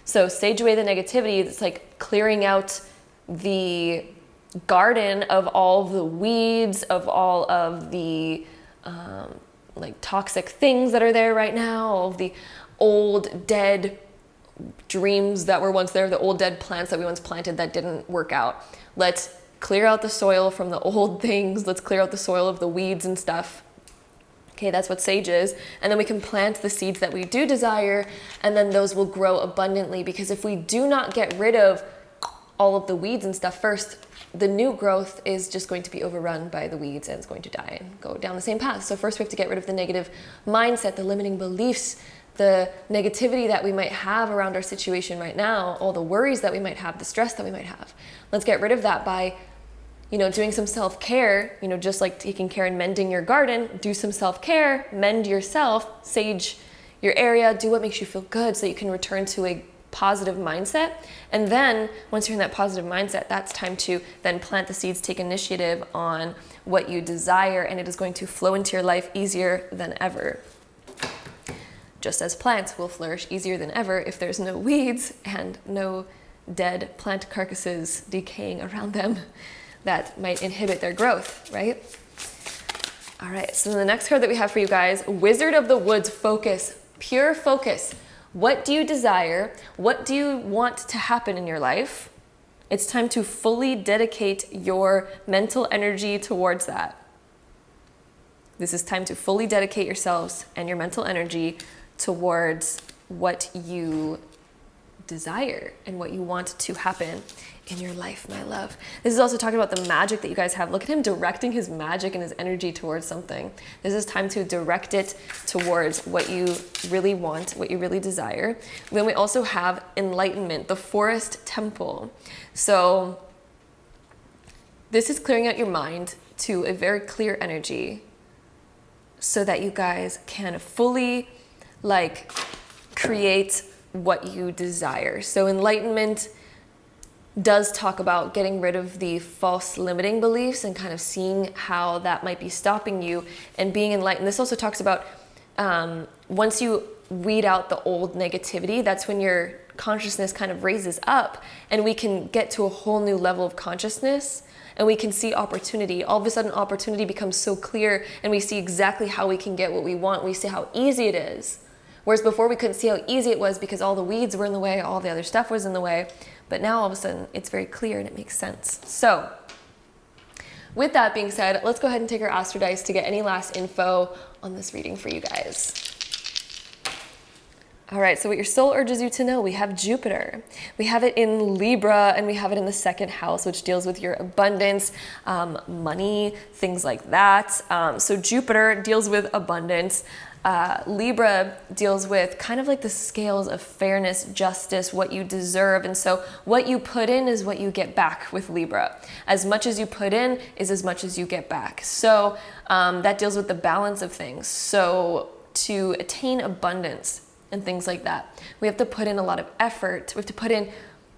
So sage away the negativity. It's like clearing out the garden of all the weeds, of all of the like toxic things that are there right now, all of the old dead dreams that were once there, the old dead plants that we once planted that didn't work out. Let's clear out the soil from the old things. Let's clear out the soil of the weeds and stuff. Okay, that's what sage is. And then we can plant the seeds that we do desire, and then those will grow abundantly, because if we do not get rid of all of the weeds and stuff first, the new growth is just going to be overrun by the weeds and it's going to die and go down the same path. So first we have to get rid of the negative mindset, the limiting beliefs, the negativity that we might have around our situation right now, all the worries that we might have, the stress that we might have. Let's get rid of that by, you know, doing some self-care, you know, just like taking care and mending your garden, do some self-care, mend yourself, sage your area, do what makes you feel good so you can return to a positive mindset. And then once you're in that positive mindset, that's time to then plant the seeds, take initiative on what you desire, and it is going to flow into your life easier than ever. Just as plants will flourish easier than ever if there's no weeds and no dead plant carcasses decaying around them that might inhibit their growth, right? All right, so the next card that we have for you guys, Wizard of the Woods, focus, pure focus. What do you desire? What do you want to happen in your life? It's time to fully dedicate your mental energy towards that. This is time to fully dedicate yourselves and your mental energy towards what you desire and what you want to happen in your life, my love. This is also talking about the magic that you guys have. Look at him directing his magic and his energy towards something. This is time to direct it towards what you really want, what you really desire. Then we also have enlightenment, the forest temple. So this is clearing out your mind to a very clear energy so that you guys can fully like create what you desire. So enlightenment does talk about getting rid of the false limiting beliefs and kind of seeing how that might be stopping you and being enlightened. This also talks about once you weed out the old negativity, that's when your consciousness kind of raises up and we can get to a whole new level of consciousness and we can see opportunity. All of a sudden opportunity becomes so clear and we see exactly how we can get what we want. We see how easy it is. Whereas before we couldn't see how easy it was because all the weeds were in the way, all the other stuff was in the way. But now all of a sudden it's very clear and it makes sense. So with that being said, let's go ahead and take our Astro Dice to get any last info on this reading for you guys. All right, so what your soul urges you to know, we have Jupiter. We have it in Libra and we have it in the second house, which deals with your abundance, money, things like that. So Jupiter deals with abundance. Libra deals with kind of like the scales of fairness, justice, what you deserve. And so what you put in is what you get back with Libra. As much as you put in is as much as you get back. So that deals with the balance of things. So to attain abundance and things like that, we have to put in a lot of effort. We have to put in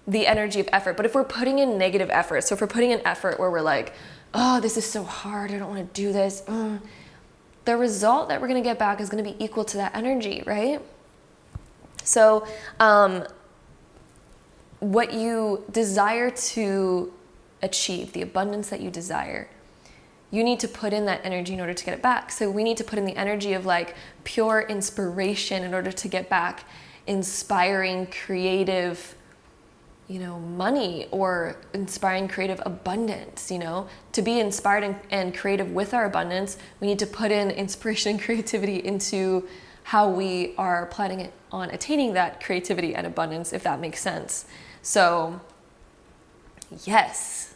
the energy of effort. But if we're putting in negative effort, so if we're putting in effort where we're like, oh, this is so hard, I don't want to do this, the result that we're going to get back is going to be equal to that energy, right? So what you desire to achieve, the abundance that you desire, you need to put in that energy in order to get it back. So we need to put in the energy of like pure inspiration in order to get back inspiring, creative money or inspiring creative abundance. To be inspired and creative with our abundance, we need to put in inspiration and creativity into how we are planning on attaining that creativity and abundance, if that makes sense. So yes,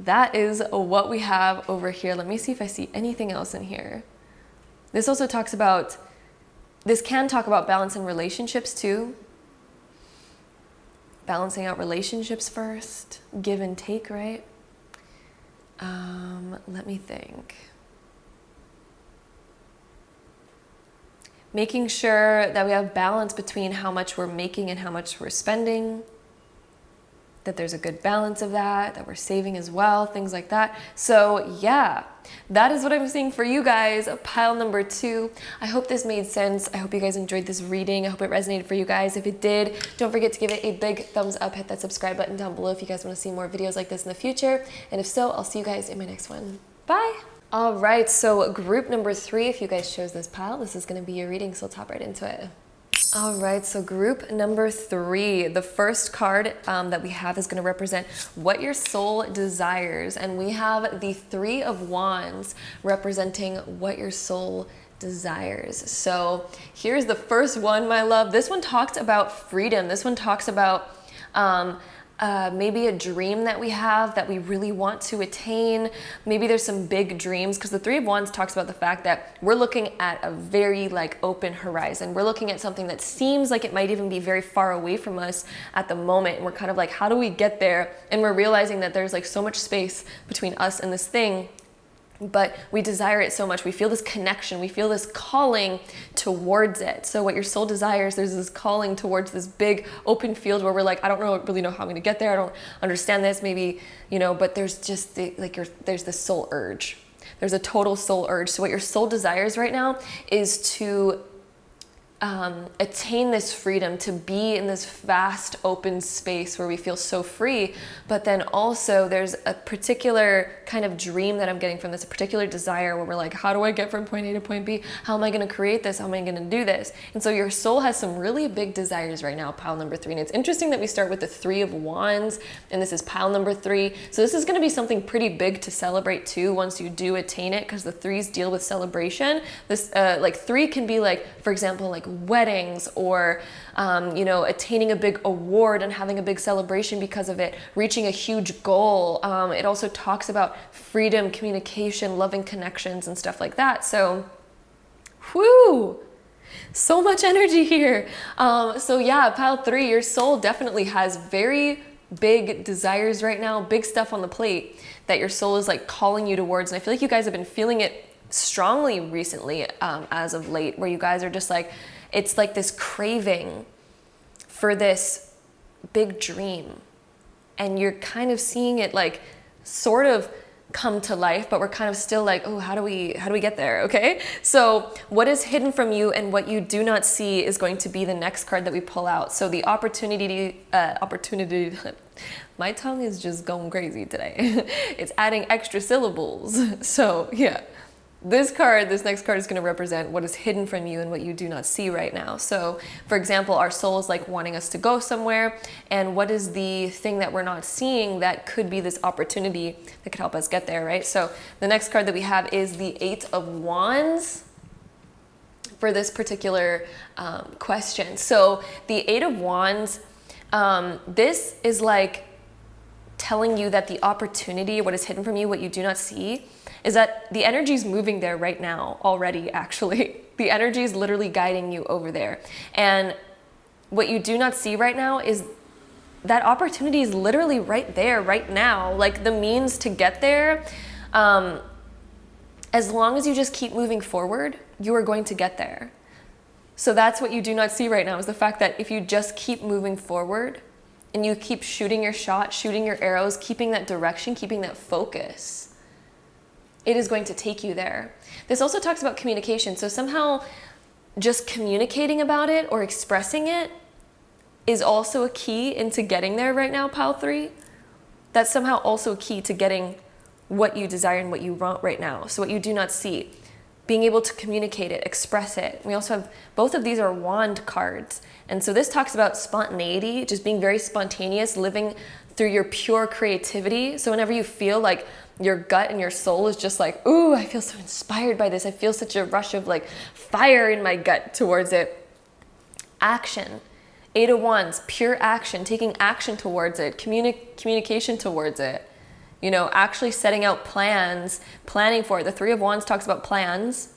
that is what we have over here. Let me see if I see anything else in here. This also talks about, this can talk about balance in relationships too. Balancing out relationships first, give and take, right? Let me think. Making sure that we have balance between how much we're making and how much we're spending. That there's a good balance of that we're saving as well, things like that. So yeah, that is what I'm seeing for you guys, pile number 2. I hope this made sense. I hope you guys enjoyed this reading. I hope it resonated for you guys. If it did, don't forget to give it a big thumbs up, hit that subscribe button down below if you guys want to see more videos like this in the future. And if so, I'll see you guys in my next one. Bye. All right, so group number 3, if you guys chose this pile, this is going to be your reading, so let's hop right into it. All right, so group number 3, the first card that we have is going to represent what your soul desires. And we have the 3 of Wands representing what your soul desires. So here's the first one, my love. This one talks about freedom. This one talks about maybe a dream that we have that we really want to attain. Maybe there's some big dreams, because the 3 of Wands talks about the fact that we're looking at a very open horizon. We're looking at something that seems like it might even be very far away from us at the moment. And we're kind of like, how do we get there? And we're realizing that there's so much space between us and this thing, but we desire it so much. We feel this connection. We feel this calling towards it. So what your soul desires, there's this calling towards this big open field where we're like, I don't really know how I'm going to get there. I don't understand this, maybe, but there's just there's this soul urge. There's a total soul urge. So what your soul desires right now is to attain this freedom, to be in this vast open space where we feel so free. But then also there's a particular kind of dream that I'm getting from this, a particular desire where we're like, how do I get from point A to point B? How am I going to create this? How am I going to do this? And so your soul has some really big desires right now, pile number 3. And it's interesting that we start with the 3 of Wands, and this is pile number 3. So this is going to be something pretty big to celebrate too once you do attain it, because the 3s deal with celebration. This 3 can be for example, weddings, or attaining a big award and having a big celebration because of it, reaching a huge goal. It also talks about freedom, communication, loving connections, and stuff like that. So whoo, so much energy here. So yeah, pile 3, your soul definitely has very big desires right now, big stuff on the plate that your soul is calling you towards. And I feel like you guys have been feeling it strongly recently, as of late, where you guys are just it's this craving for this big dream, and you're kind of seeing it sort of come to life, but we're kind of still oh, how do we get there? Okay, so what is hidden from you and what you do not see is going to be the next card that we pull out. So the opportunity my tongue is just going crazy today. It's adding extra syllables. So yeah, this next card is going to represent what is hidden from you and what you do not see right now. So for example, our soul is wanting us to go somewhere, and what is the thing that we're not seeing that could be this opportunity that could help us get there, right? So the next card that we have is the 8 of Wands for this particular question. So the 8 of Wands, this is telling you that the opportunity, what is hidden from you, what you do not see, is that the energy is moving there right now already, actually. The energy is literally guiding you over there. And what you do not see right now is that opportunity is literally right there, right now. The means to get there, as long as you just keep moving forward, you are going to get there. So that's what you do not see right now, is the fact that if you just keep moving forward and you keep shooting your shot, shooting your arrows, keeping that direction, keeping that focus, it is going to take you there. This also talks about communication. So somehow just communicating about it or expressing it is also a key into getting there right now, pile 3. That's somehow also a key to getting what you desire and what you want right now. So what you do not see. being able to communicate it, express it. We also have, both of these are wand cards. And so this talks about spontaneity, just being very spontaneous, living through your pure creativity. So whenever you feel like your gut and your soul is just like, ooh, I feel so inspired by this. I feel such a rush of like fire in my gut towards it. Action. 8 of Wands, pure action, taking action towards it, communication towards it. You know, actually setting out plans, planning for it. The 3 of Wands talks about plans.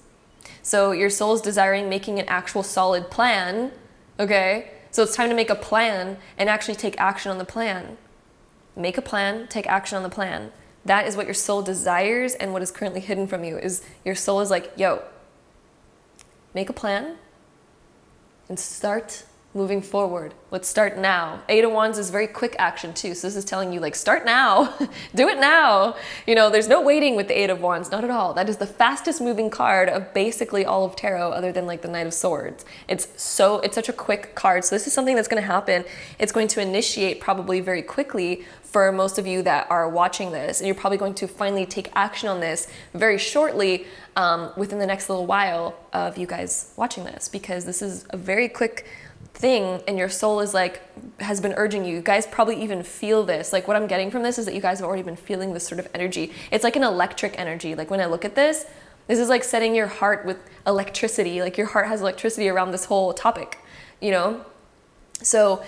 So your soul's desiring making an actual solid plan, okay? So it's time to make a plan and actually take action on the plan. Make a plan, take action on the plan. That is what your soul desires, and what is currently hidden from you is your soul is like, yo, make a plan and start moving forward. Let's start now. 8 of Wands is very quick action too. So this is telling you like, start now, do it now. You know, there's no waiting with the 8 of Wands, not at all. That is the fastest moving card of basically all of tarot other than like the Knight of Swords. It's such a quick card. So this is something that's going to happen. It's going to initiate probably very quickly for most of you that are watching this. And you're probably going to finally take action on this very shortly within the next little while of you guys watching this, because this is a very quick thing, and your soul is like, has been urging you. You guys probably even feel this. Like what I'm getting from this is that you guys have already been feeling this sort of energy. It's like an electric energy. Like when I look at this is like setting your heart with electricity. Like your heart has electricity around this whole topic, you know? So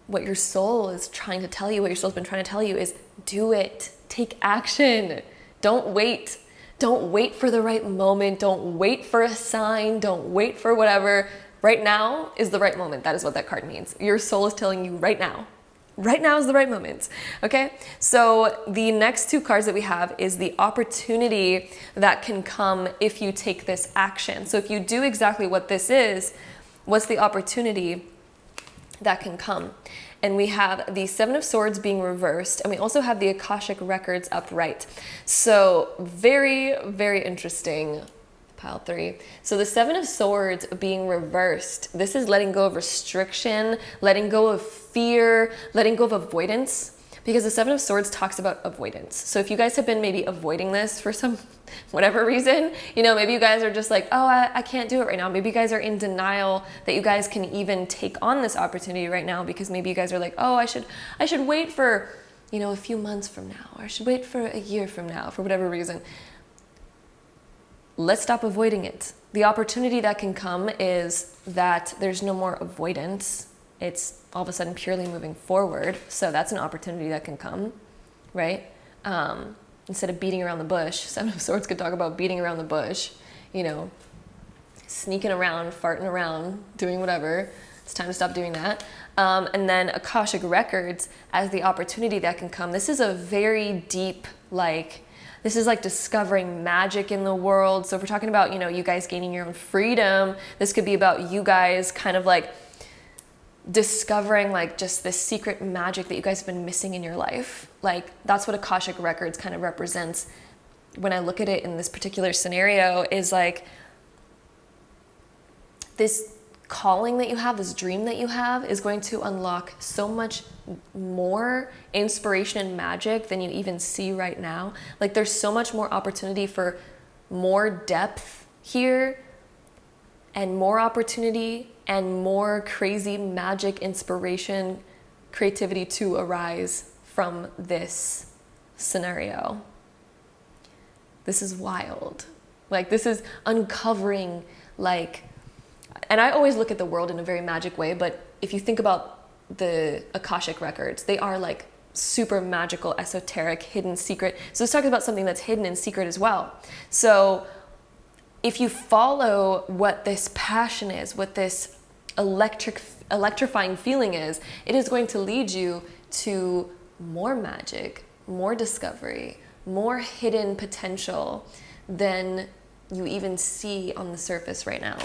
what your soul is trying to tell you, what your soul's been trying to tell you is do it. Take action. Don't wait. Don't wait for the right moment. Don't wait for a sign. Don't wait for whatever. Right now is the right moment. That is what that card means. Your soul is telling you right now. Right now is the right moment. Okay? So the next 2 cards that we have is the opportunity that can come if you take this action. So if you do exactly what this is, what's the opportunity that can come? And we have the 7 of Swords being reversed, and we also have the Akashic Records upright. So very, very interesting. Pile 3. So the 7 of Swords being reversed, this is letting go of restriction, letting go of fear, letting go of avoidance, because the 7 of Swords talks about avoidance. So if you guys have been maybe avoiding this for some whatever reason, you know, maybe you guys are just like, oh, I can't do it right now. Maybe you guys are in denial that you guys can even take on this opportunity right now, because maybe you guys are like, oh, I should wait for, you know, a few months from now, or I should wait for a year from now, for whatever reason. Let's stop avoiding it. The opportunity that can come is that there's no more avoidance. It's all of a sudden purely moving forward. So that's an opportunity that can come, right? Instead of beating around the bush. 7 of Swords could talk about beating around the bush, you know, sneaking around, farting around, doing whatever. It's time to stop doing that. And then Akashic Records as the opportunity that can come. This is a very deep, this is like discovering magic in the world. So if we're talking about, you know, you guys gaining your own freedom, this could be about you guys kind of like discovering like just this secret magic that you guys have been missing in your life. Like that's what Akashic Records kind of represents when I look at it in this particular scenario, is like this calling that you have, this dream that you have is going to unlock so much more inspiration and magic than you even see right now. Like there's so much more opportunity for more depth here, and more opportunity and more crazy magic, inspiration, creativity to arise from this scenario. This is wild. Like this is uncovering and I always look at the world in a very magic way, but if you think about the Akashic Records, they are like super magical, esoteric, hidden, secret. So it's talking about something that's hidden and secret as well. So if you follow what this passion is, what this electrifying feeling is, it is going to lead you to more magic, more discovery, more hidden potential than you even see on the surface right now.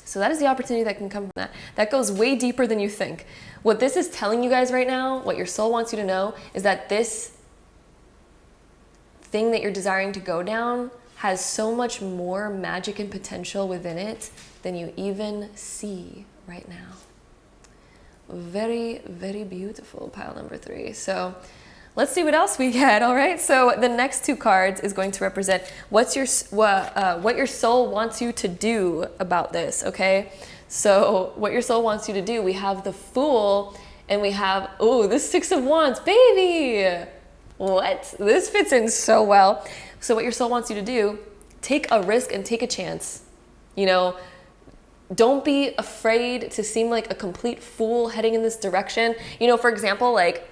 So that is the opportunity that can come from that. That goes way deeper than you think. What this is telling you guys right now, what your soul wants you to know, is that this thing that you're desiring to go down has so much more magic and potential within it than you even see right now. Very, very beautiful, pile number 3. So let's see what else we get. All right. So the next two cards is going to represent what your soul wants you to do about this. Okay. So what your soul wants you to do, we have the Fool and we have, oh, this Six of Wands, baby. What? This fits in so well. So what your soul wants you to do, take a risk and take a chance. You know, don't be afraid to seem like a complete fool heading in this direction. You know, for example, like,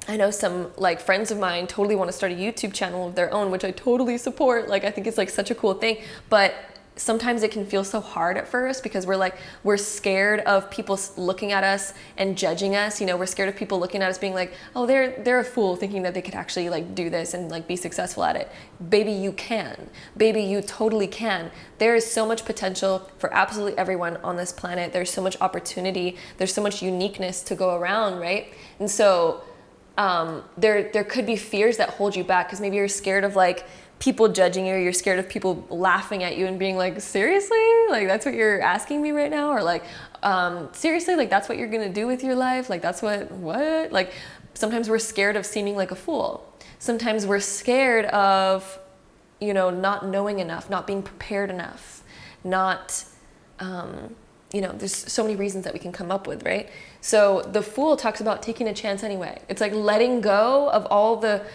I know some like friends of mine totally want to start a YouTube channel of their own, which I totally support. Like, I think it's like such a cool thing, but sometimes it can feel so hard at first because we're scared of people looking at us and judging us. You know, we're scared of people looking at us being like, oh, they're a fool, thinking that they could actually like do this and like be successful at it. Baby, you can. Baby, you totally can. There is so much potential for absolutely everyone on this planet. There's so much opportunity. There's so much uniqueness to go around, right? And so there could be fears that hold you back because maybe you're scared of like people judging you, or you're scared of people laughing at you and being like, seriously? Like, that's what you're asking me right now? Or like, seriously? Like, that's what you're gonna do with your life? Like, that's what? Like, sometimes we're scared of seeming like a fool. Sometimes we're scared of, you know, not knowing enough, not being prepared enough, not, you know, there's so many reasons that we can come up with, right? So the Fool talks about taking a chance anyway. It's like letting go of all the,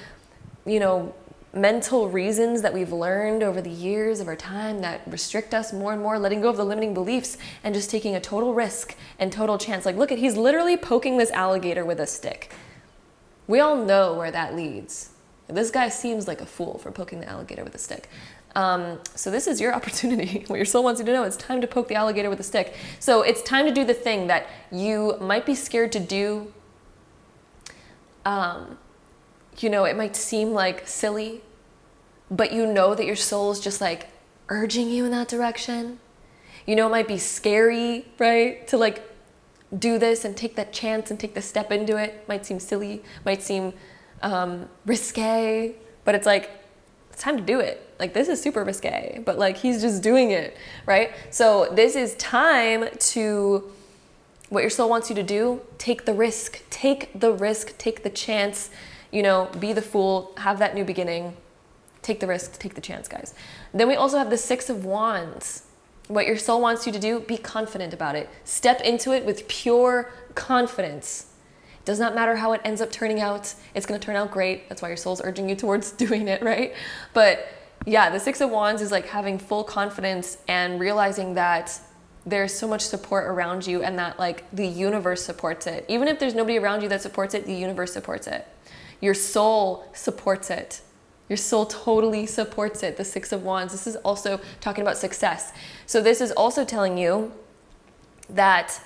you know, mental reasons that we've learned over the years of our time that restrict us more and more, letting go of the limiting beliefs and just taking a total risk and total chance. Like, look at, he's literally poking this alligator with a stick. We all know where that leads. This guy seems like a fool for poking the alligator with a stick. So this is your opportunity. What your soul wants you to know, it's time to poke the alligator with a stick. So it's time to do the thing that you might be scared to do. You know, it might seem like silly, but you know that your soul is just like urging you in that direction. You know, it might be scary, right? To like do this and take that chance and take the step into it. Might seem silly, might seem risque, but it's like, it's time to do it. Like, this is super risque, but like, he's just doing it, right? So this is time to, what your soul wants you to do, take the risk, take the chance, you know, be the fool, have that new beginning, take the risk, take the chance, guys. Then we also have the Six of Wands. What your soul wants you to do, be confident about it. Step into it with pure confidence. It does not matter how it ends up turning out. It's going to turn out great. That's why your soul's urging you towards doing it, right? But yeah, the Six of Wands is like having full confidence and realizing that there's so much support around you and that like the universe supports it. Even if there's nobody around you that supports it, the universe supports it. Your soul supports it. Your soul totally supports it. The Six of Wands. This is also talking about success. So this is also telling you that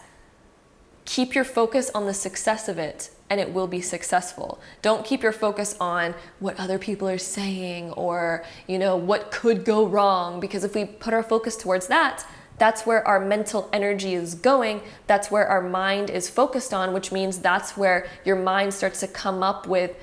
keep your focus on the success of it and it will be successful. Don't keep your focus on what other people are saying or, you know, what could go wrong, because if we put our focus towards that, that's where our mental energy is going. That's where our mind is focused on, which means that's where your mind starts to come up with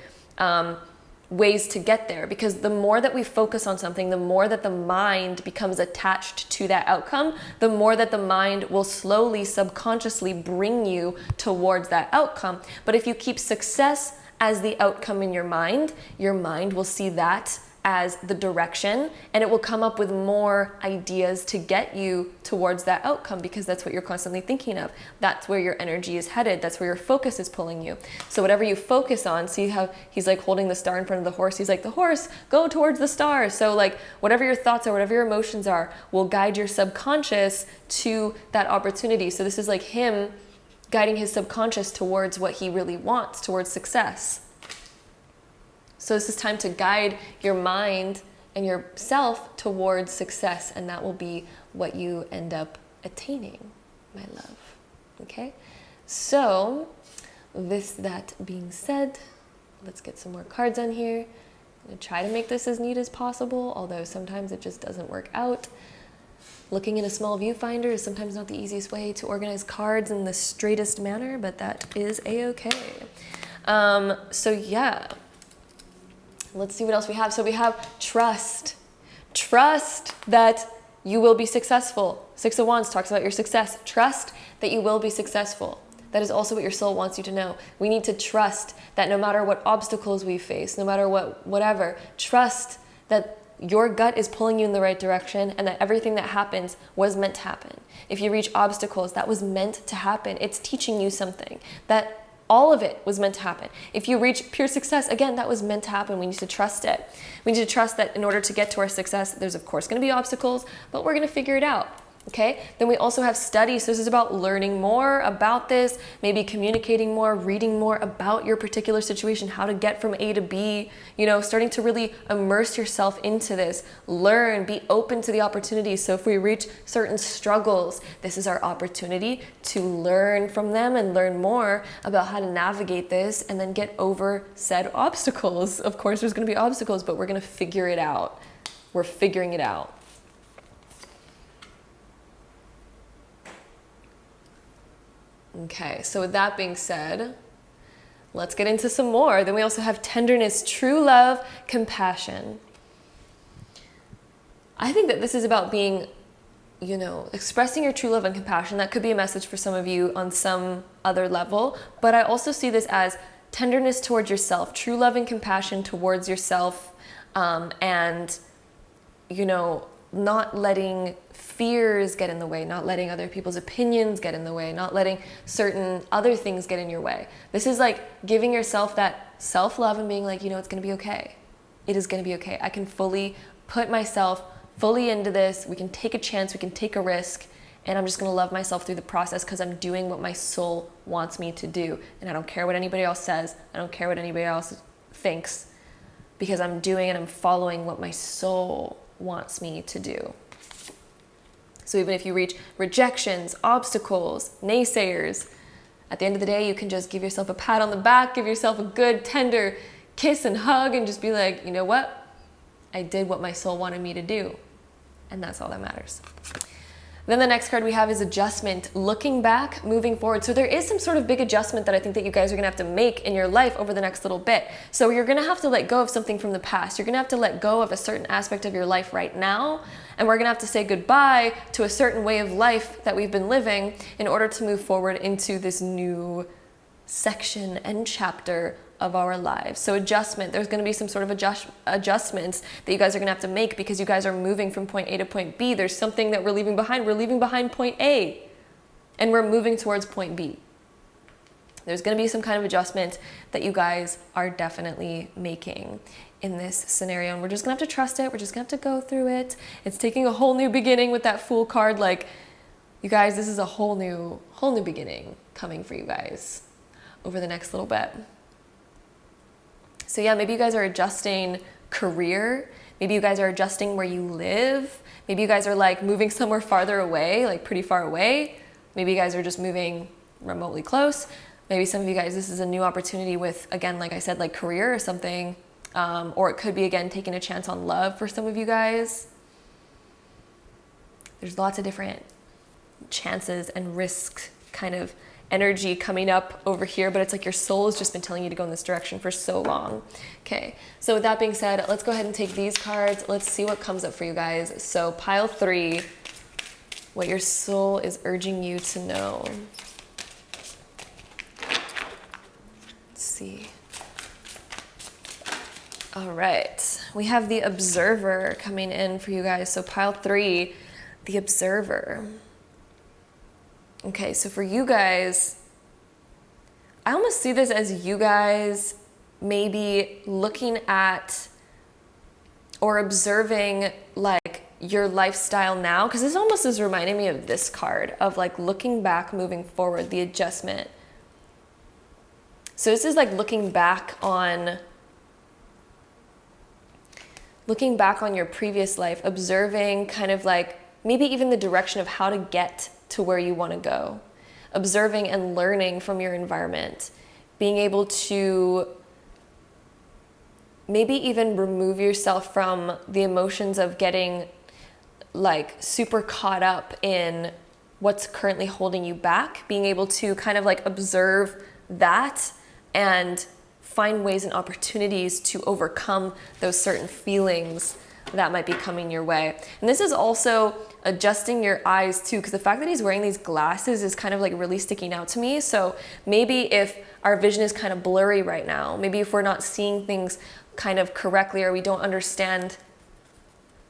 ways to get there. Because the more that we focus on something, the more that the mind becomes attached to that outcome, the more that the mind will slowly, subconsciously bring you towards that outcome. But if you keep success as the outcome in your mind will see that as the direction, and it will come up with more ideas to get you towards that outcome, because that's what you're constantly thinking of. That's where your energy is headed. That's where your focus is pulling you. So whatever you focus on, see how he's like holding the star in front of the horse. He's like, the horse, go towards the star. So like whatever your thoughts are, whatever your emotions are, will guide your subconscious to that opportunity. So this is like him guiding his subconscious towards what he really wants, towards success. So this is time to guide your mind and yourself towards success, and that will be what you end up attaining, my love. Okay? So, that being said, let's get some more cards on here. I'm going to try to make this as neat as possible, although sometimes it just doesn't work out. Looking in a small viewfinder is sometimes not the easiest way to organize cards in the straightest manner, but that is a-okay. So yeah. Let's see what else we have. So we have trust. Trust that you will be successful. Six of Wands talks about your success. Trust that you will be successful. That is also what your soul wants you to know. We need to trust that no matter what obstacles we face, no matter whatever, trust that your gut is pulling you in the right direction and that everything that happens was meant to happen. If you reach obstacles, that was meant to happen. It's teaching you something. That all of it was meant to happen. If you reach pure success, again, that was meant to happen. We need to trust it. We need to trust that in order to get to our success, there's of course going to be obstacles, but we're going to figure it out. Okay, then we also have study. So this is about learning more about this, maybe communicating more, reading more about your particular situation, how to get from A to B, you know, starting to really immerse yourself into this, learn, be open to the opportunities. So if we reach certain struggles, this is our opportunity to learn from them and learn more about how to navigate this and then get over said obstacles. Of course, there's going to be obstacles, but we're going to figure it out. We're figuring it out. Okay, so with that being said, let's get into some more. Then we also have tenderness, true love, compassion. I think that this is about being, you know, expressing your true love and compassion. That could be a message for some of you on some other level, but I also see this as tenderness towards yourself, true love and compassion towards yourself, and, you know, not letting fears get in the way, not letting other people's opinions get in the way, not letting certain other things get in your way. This is like giving yourself that self-love and being like, you know, it's going to be okay. It is going to be okay. I can fully put myself fully into this. We can take a chance. We can take a risk. And I'm just going to love myself through the process because I'm doing what my soul wants me to do. And I don't care what anybody else says. I don't care what anybody else thinks because I'm doing and I'm following what my soul wants me to do. So even if you reach rejections, obstacles, naysayers, at the end of the day, you can just give yourself a pat on the back, give yourself a good, tender kiss and hug, and just be like, you know what? I did what my soul wanted me to do. And that's all that matters. Then the next card we have is adjustment, looking back, moving forward. So there is some sort of big adjustment that I think that you guys are gonna have to make in your life over the next little bit. So you're gonna have to let go of something from the past. You're gonna have to let go of a certain aspect of your life right now. And we're gonna have to say goodbye to a certain way of life that we've been living in order to move forward into this new section and chapter of our lives. So adjustment, there's going to be some sort of adjustments that you guys are going to have to make because you guys are moving from point A to point B. There's something that we're leaving behind. We're leaving behind point A and we're moving towards point B. There's going to be some kind of adjustment that you guys are definitely making in this scenario. And we're just going to have to trust it. We're just going to have to go through it. It's taking a whole new beginning with that Fool card. Like, you guys, this is a whole new beginning coming for you guys over the next little bit. So yeah, maybe you guys are adjusting career. Maybe you guys are adjusting where you live. Maybe you guys are like moving somewhere farther away, like pretty far away. Maybe you guys are just moving remotely close. Maybe some of you guys, this is a new opportunity with, again, like I said, like career or something. Or it could be, again, taking a chance on love for some of you guys. There's lots of different chances and risks kind of energy coming up over here, but it's like your soul has just been telling you to go in this direction for so long. Okay, so with that being said, let's go ahead and take these cards. Let's see what comes up for you guys. So pile 3, what your soul is urging you to know. Let's see. All right, we have the Observer coming in for you guys. So pile 3, the Observer. Okay, so for you guys, I almost see this as you guys maybe looking at or observing like your lifestyle now, because this almost is reminding me of this card of like looking back, moving forward, the adjustment. So this is like looking back on your previous life, observing kind of like maybe even the direction of how to get to where you want to go, observing and learning from your environment, being able to maybe even remove yourself from the emotions of getting like super caught up in what's currently holding you back, being able to kind of like observe that and find ways and opportunities to overcome those certain feelings that might be coming your way. And this is also adjusting your eyes too, because the fact that he's wearing these glasses is kind of like really sticking out to me. So maybe if our vision is kind of blurry right now, maybe if we're not seeing things kind of correctly, or we don't understand,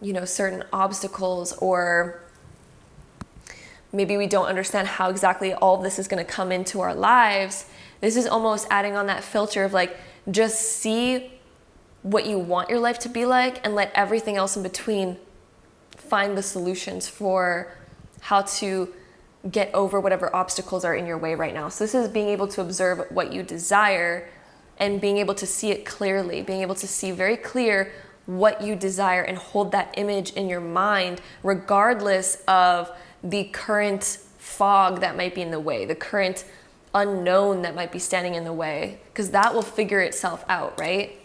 you know, certain obstacles, or maybe we don't understand how exactly all of this is going to come into our lives, this is almost adding on that filter of like, just see what you want your life to be like and let everything else in between find the solutions for how to get over whatever obstacles are in your way right now. So this is being able to observe what you desire and being able to see it clearly, being able to see very clear what you desire and hold that image in your mind regardless of the current fog that might be in the way, the current unknown that might be standing in the way, because that will figure itself out, right?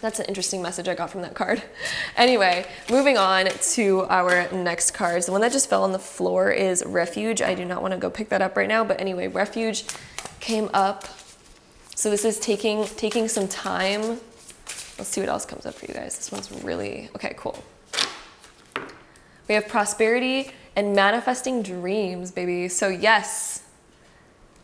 That's an interesting message I got from that card. Anyway, moving on to our next cards. The one that just fell on the floor is Refuge. I do not want to go pick that up right now, but anyway, Refuge came up. So this is taking some time. Let's see what else comes up for you guys. This one's really, okay, cool. We have Prosperity and Manifesting Dreams, baby. So yes,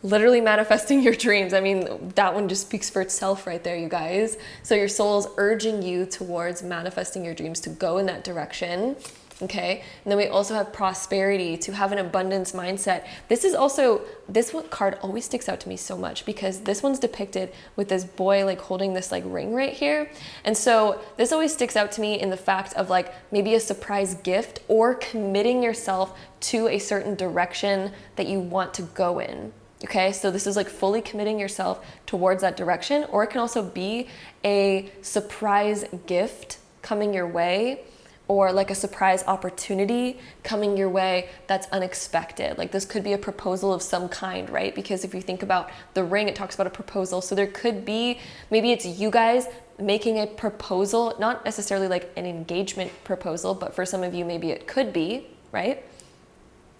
literally manifesting your dreams. I mean, that one just speaks for itself right there, you guys. So your soul is urging you towards manifesting your dreams, to go in that direction, okay? And then we also have Prosperity, to have an abundance mindset. This is also, this one card always sticks out to me so much because this one's depicted with this boy like holding this like ring right here. And so this always sticks out to me in the fact of like maybe a surprise gift or committing yourself to a certain direction that you want to go in. Okay, so this is like fully committing yourself towards that direction, or it can also be a surprise gift coming your way, or like a surprise opportunity coming your way that's unexpected. Like this could be a proposal of some kind, right? Because if you think about the ring, it talks about a proposal. So there could be, maybe it's you guys making a proposal, not necessarily like an engagement proposal, but for some of you, maybe it could be, right?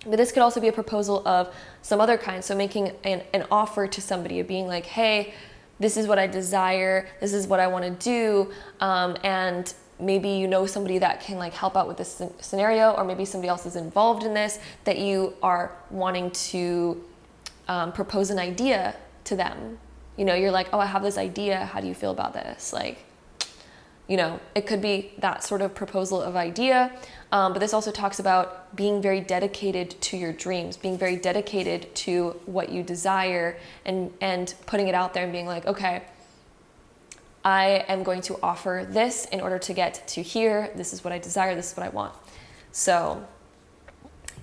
But this could also be a proposal of some other kind. So making an offer to somebody, of being like, hey, this is what I desire, this is what I want to do, and maybe you know somebody that can like help out with this scenario, or maybe somebody else is involved in this, that you are wanting to propose an idea to them. You know, you're like, oh, I have this idea, how do you feel about this? Like, you know, it could be that sort of proposal of idea. But this also talks about being very dedicated to your dreams, being very dedicated to what you desire, and putting it out there and being like, okay, I am going to offer this in order to get to here. This is what I desire. This is what I want. So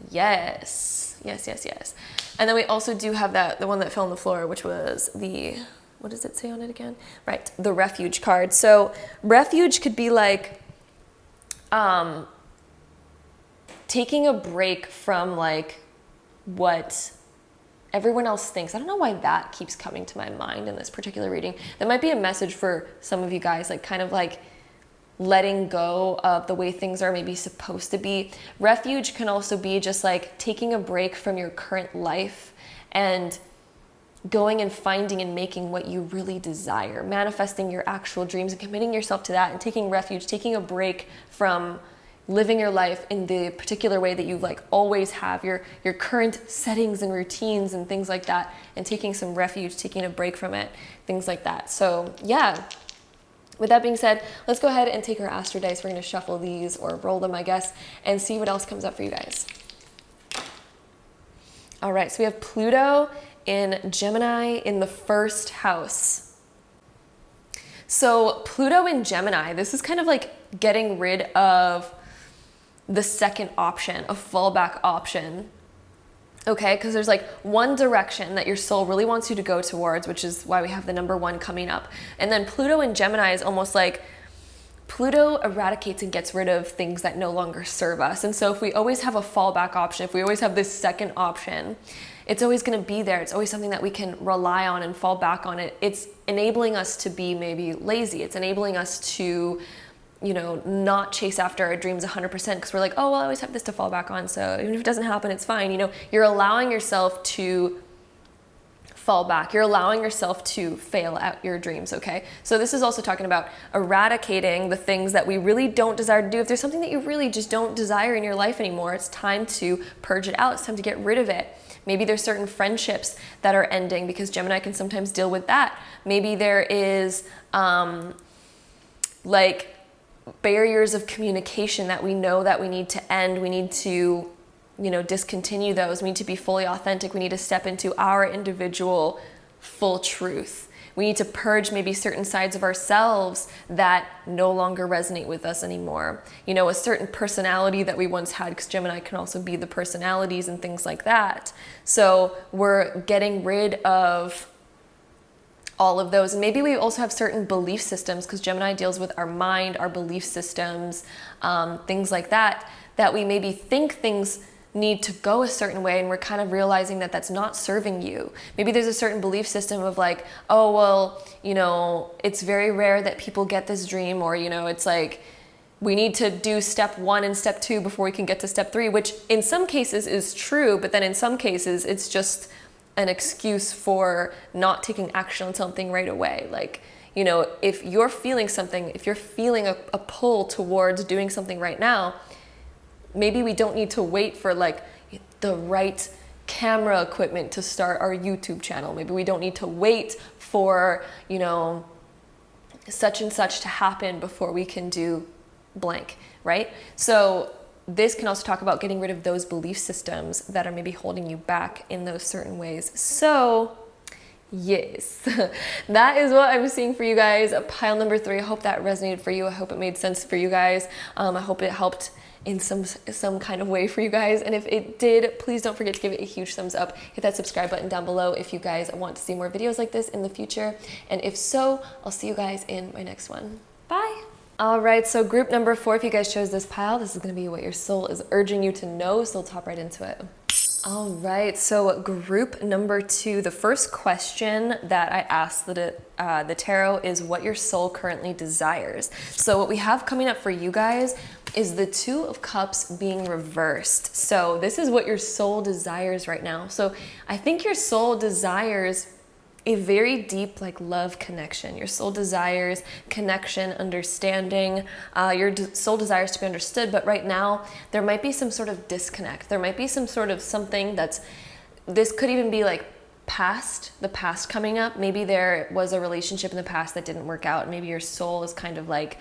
yes. And then we also do have the one that fell on the floor, which was what does it say on it again? Right, the Refuge card. So Refuge could be like taking a break from like what everyone else thinks. I don't know why that keeps coming to my mind in this particular reading. That might be a message for some of you guys, like kind of like letting go of the way things are maybe supposed to be. Refuge can also be just like taking a break from your current life and going and finding and making what you really desire, manifesting your actual dreams and committing yourself to that, and taking refuge, taking a break from living your life in the particular way that you like always have, your current settings and routines and things like that, and taking some refuge, taking a break from it, things like that. So yeah, with that being said, let's go ahead and take our astro dice. We're going to shuffle these, or roll them, I guess, and see what else comes up for you guys. All right, so we have Pluto in Gemini in the first house. So Pluto in Gemini, this is kind of like getting rid of the second option, a fallback option. Okay, because there's like one direction that your soul really wants you to go towards, which is why we have the number 1 coming up. And then Pluto in Gemini is almost like Pluto eradicates and gets rid of things that no longer serve us. And so if we always have a fallback option, if we always have this second option, it's always going to be there. It's always something that we can rely on and fall back on. It's enabling us to be maybe lazy. It's enabling us to, you know, not chase after our dreams 100%, because we're like, oh, well, I always have this to fall back on, so even if it doesn't happen, it's fine. You know, you're allowing yourself to fall back. You're allowing yourself to fail at your dreams, okay? So this is also talking about eradicating the things that we really don't desire to do. If there's something that you really just don't desire in your life anymore, it's time to purge it out. It's time to get rid of it. Maybe there's certain friendships that are ending, because Gemini can sometimes deal with that. Maybe there is like barriers of communication that we know that we need to end. We need to, discontinue those. We need to be fully authentic. We need to step into our individual full truth. We need to purge maybe certain sides of ourselves that no longer resonate with us anymore. A certain personality that we once had, because Gemini can also be the personalities and things like that. So we're getting rid of all of those. And maybe we also have certain belief systems, because Gemini deals with our mind, our belief systems, things like that, that we maybe think things need to go a certain way, and we're kind of realizing that that's not serving you. Maybe there's a certain belief system of like, oh, well, it's very rare that people get this dream, or, it's like, we need to do step 1 and step 2 before we can get to step 3, which in some cases is true, but then in some cases it's just an excuse for not taking action on something right away. Like, if you're feeling something, if you're feeling a pull towards doing something right now, maybe we don't need to wait for like the right camera equipment to start our YouTube channel. Maybe we don't need to wait for, such and such to happen before we can do blank, right? So this can also talk about getting rid of those belief systems that are maybe holding you back in those certain ways. So yes, that is what I'm seeing for you guys. Pile number 3. I hope that resonated for you. I hope it made sense for you guys. I hope it helped in some kind of way for you guys. And if it did, please don't forget to give it a huge thumbs up. Hit that subscribe button down below if you guys want to see more videos like this in the future. And if so, I'll see you guys in my next one. Bye. All right, so group number 4, if you guys chose this pile, this is gonna be what your soul is urging you to know, so we'll hop right into it. All right, so group number 2, the first question that I asked the tarot is what your soul currently desires. So what we have coming up for you guys is the 2 of Cups being reversed. So this is what your soul desires right now. So I think your soul desires a very deep love connection. Your soul desires connection, understanding. Your soul desires to be understood, but right now there might be some sort of disconnect. There might be some sort of something this could even be like the past coming up. Maybe there was a relationship in the past that didn't work out. Maybe your soul is kind of like,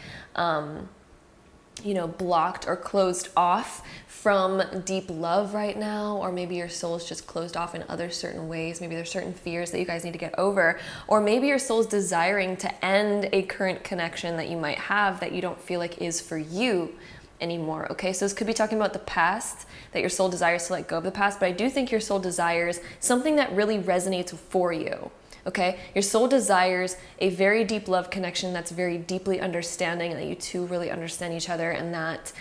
blocked or closed off from deep love right now, or maybe your soul is just closed off in other certain ways. Maybe there's certain fears that you guys need to get over, or maybe your soul is desiring to end a current connection that you might have that you don't feel like is for you anymore. Okay, so this could be talking about the past, that your soul desires to let go of the past, but I do think your soul desires something that really resonates for you. Okay, your soul desires a very deep love connection that's very deeply understanding, and that you two really understand each other, and that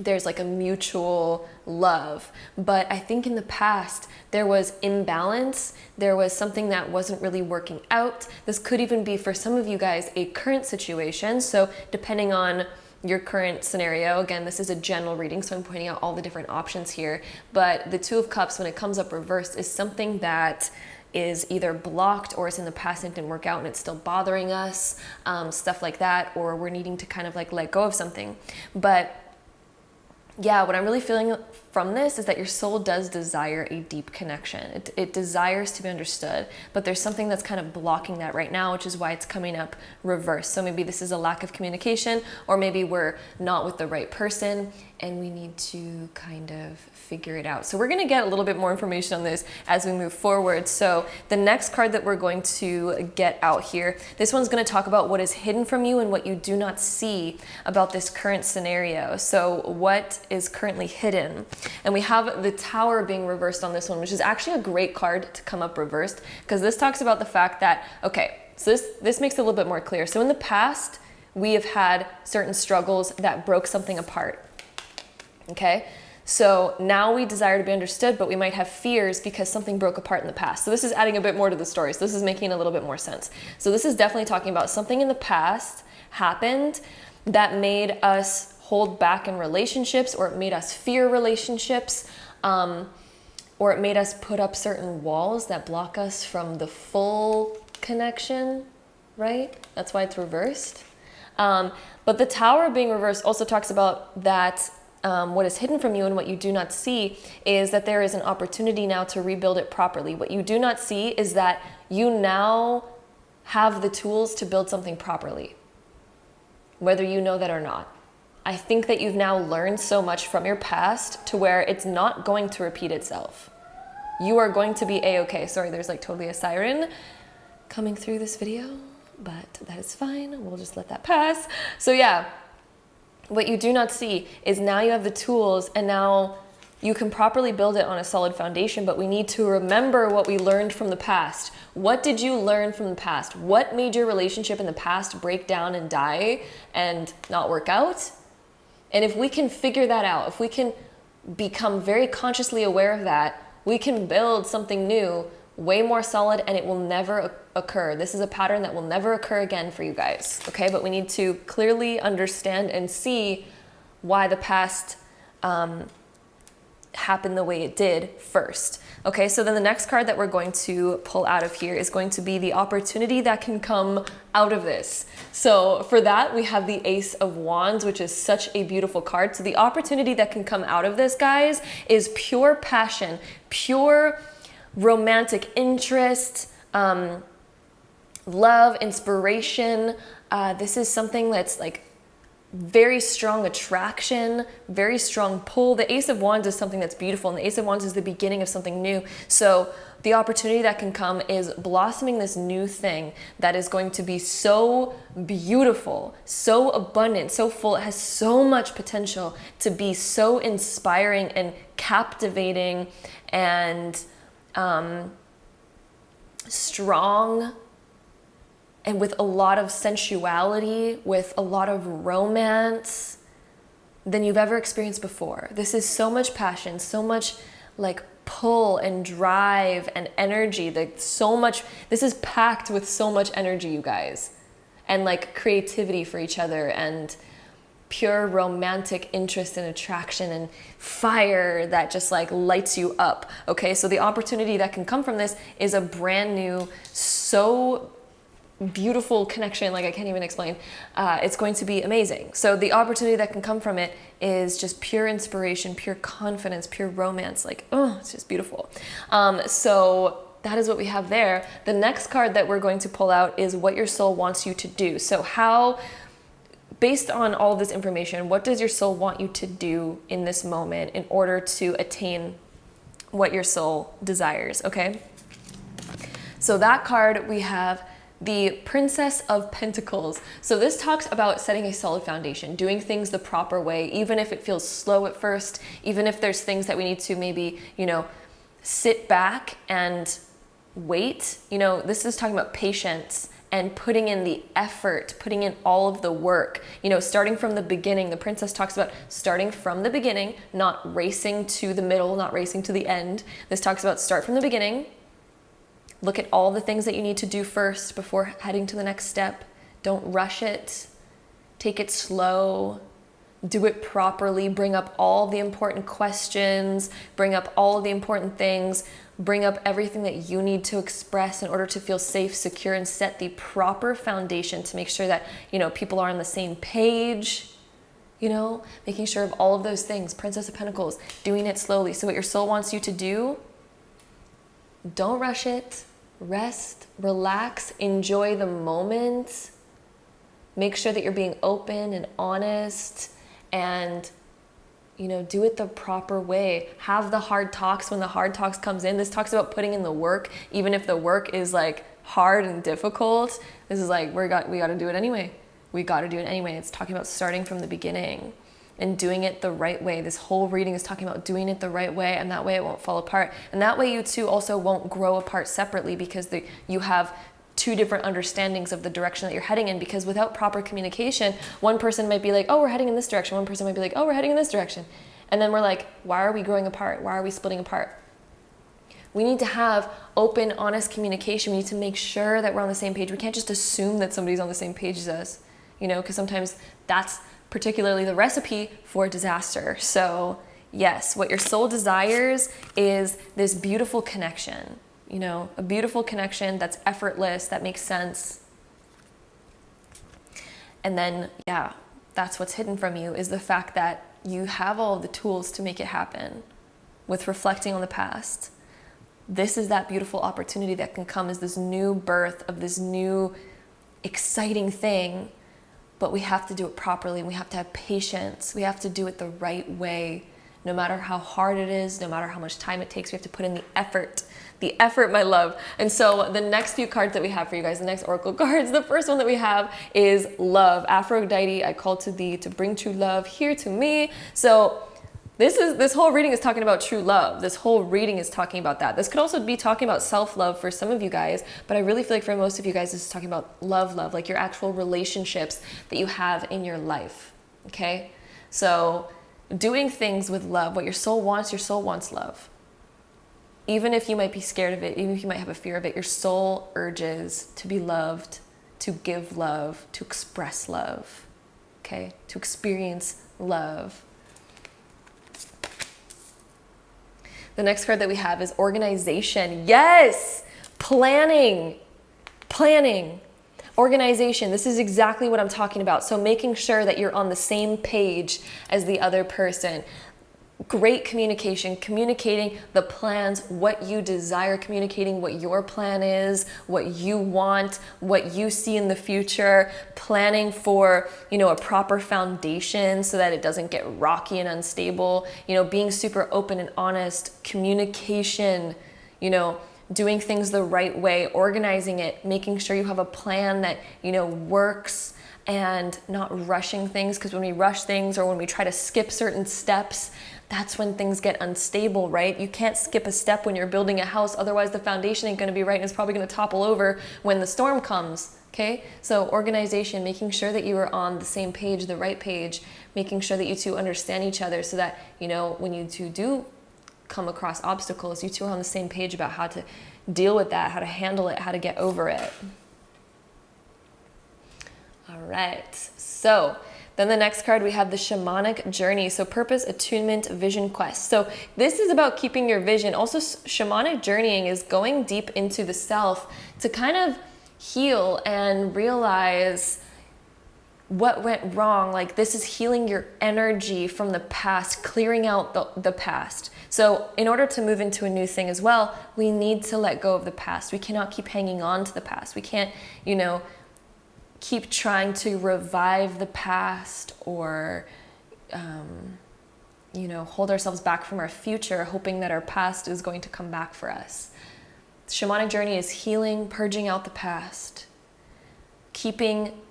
there's like a mutual love. But I think in the past there was imbalance, there was something that wasn't really working out. This could even be, for some of you guys, a current situation. So depending on your current scenario, again, this is a general reading, so I'm pointing out all the different options here, but the 2 of Cups, when it comes up reversed, is something that is either blocked, or it's in the past and it didn't work out and it's still bothering us, stuff like that, or we're needing to kind of let go of something. But yeah, what I'm really feeling from this is that your soul does desire a deep connection. It desires to be understood, but there's something that's kind of blocking that right now, which is why it's coming up reversed. So maybe this is a lack of communication, or maybe we're not with the right person and we need to kind of figure it out. So we're gonna get a little bit more information on this as we move forward. So the next card that we're going to get out here, this one's gonna talk about what is hidden from you and what you do not see about this current scenario. So what is currently hidden? And we have the Tower being reversed on this one, which is actually a great card to come up reversed, because this talks about the fact that, okay, so this makes it a little bit more clear. So in the past, we have had certain struggles that broke something apart, okay? So now we desire to be understood, but we might have fears because something broke apart in the past. So this is adding a bit more to the story. So this is making a little bit more sense. So this is definitely talking about something in the past happened that made us hold back in relationships, or it made us fear relationships, or it made us put up certain walls that block us from the full connection, right? That's why it's reversed. But the Tower being reversed also talks about that what is hidden from you and what you do not see is that there is an opportunity now to rebuild it properly. What you do not see is that you now have the tools to build something properly, whether you know that or not. I think that you've now learned so much from your past to where it's not going to repeat itself. You are going to be A-okay. Sorry, there's like totally a siren coming through this video, but that is fine. We'll just let that pass. So yeah, what you do not see is now you have the tools and now you can properly build it on a solid foundation, but we need to remember what we learned from the past. What did you learn from the past? What made your relationship in the past break down and die and not work out? And if we can figure that out, if we can become very consciously aware of that, we can build something new, way more solid, and it will never occur. This is a pattern that will never occur again for you guys, okay? But we need to clearly understand and see why the past happened the way it did first. Okay, so then the next card that we're going to pull out of here is going to be the opportunity that can come out of this. So for that, we have the Ace of Wands, which is such a beautiful card. So the opportunity that can come out of this, guys, is pure passion, pure romantic interest, love, inspiration. This is something that's like very strong attraction, very strong pull. The Ace of Wands is something that's beautiful, and the Ace of Wands is the beginning of something new. So the opportunity that can come is blossoming this new thing that is going to be so beautiful, so abundant, so full. It has so much potential to be so inspiring and captivating and strong, and with a lot of sensuality, with a lot of romance than you've ever experienced before. This is so much passion, so much like pull and drive and energy. This is packed with so much energy, you guys, and like creativity for each other and pure romantic interest and attraction and fire that just like lights you up. Okay, so the opportunity that can come from this is a brand new, so beautiful connection, like I can't even explain. It's going to be amazing. So the opportunity that can come from it is just pure inspiration, pure confidence, pure romance. Like, oh, it's just beautiful. So that is what we have there. The next card that we're going to pull out is what your soul wants you to do. So how, based on all of this information, what does your soul want you to do in this moment in order to attain what your soul desires, okay? So that card, we have the Princess of Pentacles. So this talks about setting a solid foundation, doing things the proper way, even if it feels slow at first, even if there's things that we need to maybe, sit back and wait. This is talking about patience and putting in the effort, putting in all of the work, starting from the beginning. The princess talks about starting from the beginning, not racing to the middle, not racing to the end. This talks about start from the beginning. Look at all the things that you need to do first before heading to the next step. Don't rush it. Take it slow. Do it properly. Bring up all the important questions. Bring up all of the important things. Bring up everything that you need to express in order to feel safe, secure, and set the proper foundation to make sure that, people are on the same page. Making sure of all of those things. Princess of Pentacles, doing it slowly. So what your soul wants you to do, don't rush it. Rest, relax, enjoy the moment. Make sure that you're being open and honest and, do it the proper way. Have the hard talks when the hard talks comes in. This talks about putting in the work, even if the work is like hard and difficult. This is like, we got to do it anyway. We got to do it anyway. It's talking about starting from the beginning and doing it the right way. This whole reading is talking about doing it the right way, and that way it won't fall apart. And that way you two also won't grow apart separately because you have two different understandings of the direction that you're heading in, because without proper communication, one person might be like, oh, we're heading in this direction. One person might be like, oh, we're heading in this direction. And then we're like, why are we growing apart? Why are we splitting apart? We need to have open, honest communication. We need to make sure that we're on the same page. We can't just assume that somebody's on the same page as us, because sometimes that's particularly the recipe for disaster. So Yes, what your soul desires is this beautiful connection, you know, a beautiful connection that's effortless, that makes sense. And then, yeah, that's what's hidden from you, is the fact that you have all the tools to make it happen with reflecting on the past. This is that beautiful opportunity that can come as this new birth of this new exciting thing, but we have to do it properly, and we have to have patience. We have to do it the right way. No matter how hard it is, no matter how much time it takes, we have to put in the effort. The effort, my love. And so the next few cards that we have for you guys, the next oracle cards, the first one that we have is love. Aphrodite, I call to thee to bring true love here to me. So this whole reading is talking about true love. This whole reading is talking about that. This could also be talking about self-love for some of you guys, but I really feel like for most of you guys, this is talking about love, like your actual relationships that you have in your life, okay? So doing things with love, what your soul wants love. Even if you might be scared of it, even if you might have a fear of it, your soul urges to be loved, to give love, to express love, okay? To experience love. The next card that we have is organization. Yes! Planning. Organization. This is exactly what I'm talking about. So making sure that you're on the same page as the other person. Great communication, communicating the plans, what you desire, communicating what your plan is, what you want, what you see in the future, planning for, you know, a proper foundation so that it doesn't get rocky and unstable, you know, being super open and honest, communication, you know, doing things the right way, organizing it, making sure you have a plan that, you know, works, and not rushing things, because when we rush things or when we try to skip certain steps, that's when things get unstable, right? You can't skip a step when you're building a house, otherwise the foundation ain't gonna be right and it's probably gonna topple over when the storm comes, okay? So organization, making sure that you are on the same page, the right page, making sure that you two understand each other so that, you know, when you two do come across obstacles, you two are on the same page about how to deal with that, how to handle it, how to get over it. All right, so then the next card, we have the shamanic journey. So purpose, attunement, vision quest. So this is about keeping your vision. Also, shamanic journeying is going deep into the self to kind of heal and realize what went wrong. Like, this is healing your energy from the past, clearing out the past. So in order to move into a new thing as well, we need to let go of the past. We cannot keep hanging on to the past. We can't, you know, keep trying to revive the past or, you know, hold ourselves back from our future, hoping that our past is going to come back for us. The shamanic journey is healing, purging out the past,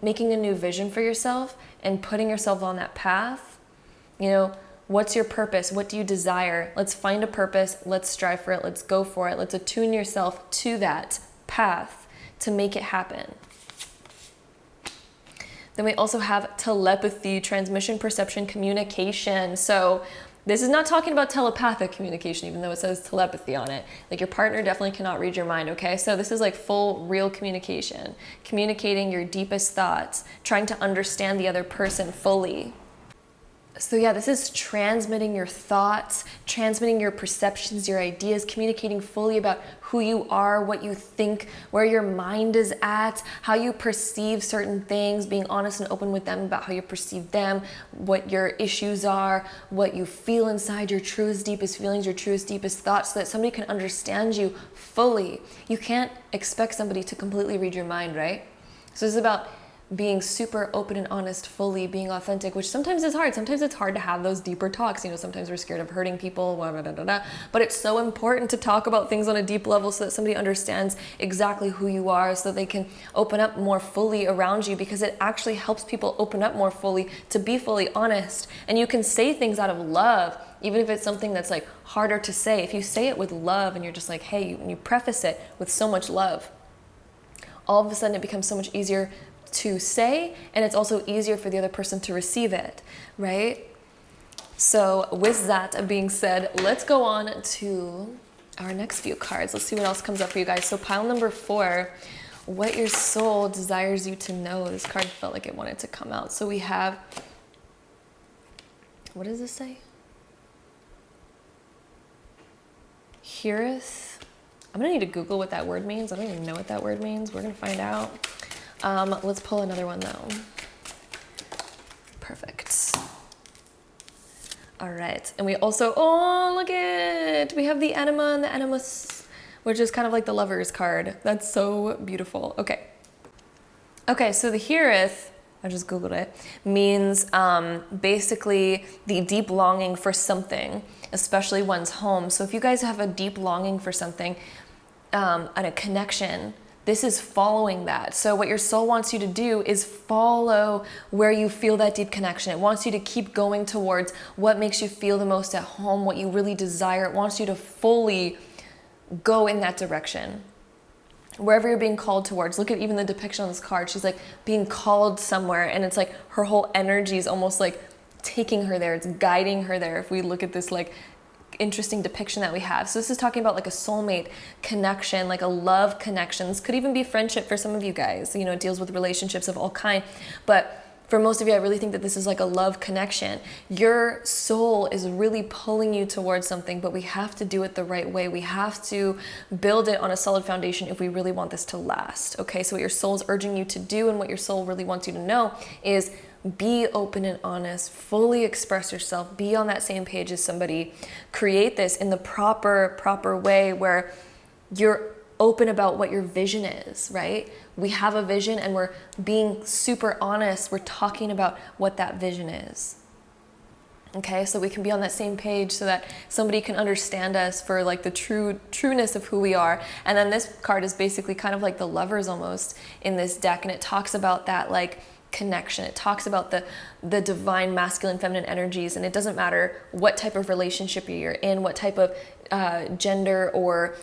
making a new vision for yourself and putting yourself on that path. You know, what's your purpose? What do you desire? Let's find a purpose. Let's strive for it. Let's go for it. Let's attune yourself to that path to make it happen. Then we also have telepathy, transmission, perception, communication. So this is not talking about telepathic communication, even though it says telepathy on it. Like, your partner definitely cannot read your mind, okay? So this is like full, real communication. Communicating your deepest thoughts, trying to understand the other person fully. So yeah, this is transmitting your thoughts, transmitting your perceptions, your ideas, communicating fully about who you are, what you think, where your mind is at, how you perceive certain things, being honest and open with them about how you perceive them, what your issues are, what you feel inside, your truest, deepest feelings, your truest, deepest thoughts, so that somebody can understand you fully. You can't expect somebody to completely read your mind, right? So this is about being super open and honest, fully being authentic, which sometimes is hard. Sometimes it's hard to have those deeper talks. You know, sometimes we're scared of hurting people, blah, blah, blah, blah, blah. But it's so important to talk about things on a deep level so that somebody understands exactly who you are, so they can open up more fully around you, because it actually helps people open up more fully to be fully honest. And you can say things out of love, even if it's something that's like harder to say. If you say it with love and you're just like, hey, and you preface it with so much love, all of a sudden it becomes so much easier to say, and it's also easier for the other person to receive it, right? So with that being said, let's go on to our next few cards. Let's see what else comes up for you guys. So pile number 4, what your soul desires you to know. This card felt like it wanted to come out. So we have, what does this say? heareth. I'm gonna need to Google what that word means. I don't even know what that word means. We're gonna find out. Let's pull another one though. Perfect. All right, and we also, oh, look it. We have the enema and the animus, which is kind of like the Lovers card. That's so beautiful. Okay. Okay, so the heareth, I just Googled it, means basically the deep longing for something, especially one's home. So if you guys have a deep longing for something and a connection, this is following that. So what your soul wants you to do is follow where you feel that deep connection. It wants you to keep going towards what makes you feel the most at home, what you really desire. It wants you to fully go in that direction. Wherever you're being called towards. Look at even the depiction on this card. She's like being called somewhere, and it's like her whole energy is almost like taking her there. It's guiding her there. If we look at this like interesting depiction that we have. So this is talking about like a soulmate connection, like a love connection. This could even be friendship for some of you guys. You know, it deals with relationships of all kind. But for most of you, I really think that this is like a love connection. Your soul is really pulling you towards something, but we have to do it the right way. We have to build it on a solid foundation if we really want this to last. Okay, so what your soul is urging you to do and what your soul really wants you to know is be open and honest, fully express yourself, be on that same page as somebody, create this in the proper way where you're open about what your vision is, right? We have a vision and we're being super honest. We're talking about what that vision is. Okay, so we can be on that same page so that somebody can understand us for like the trueness of who we are. And then this card is basically kind of like the Lovers almost in this deck, and it talks about that like connection. It talks about the divine masculine feminine energies, and it doesn't matter what type of relationship you're in, what type of gender or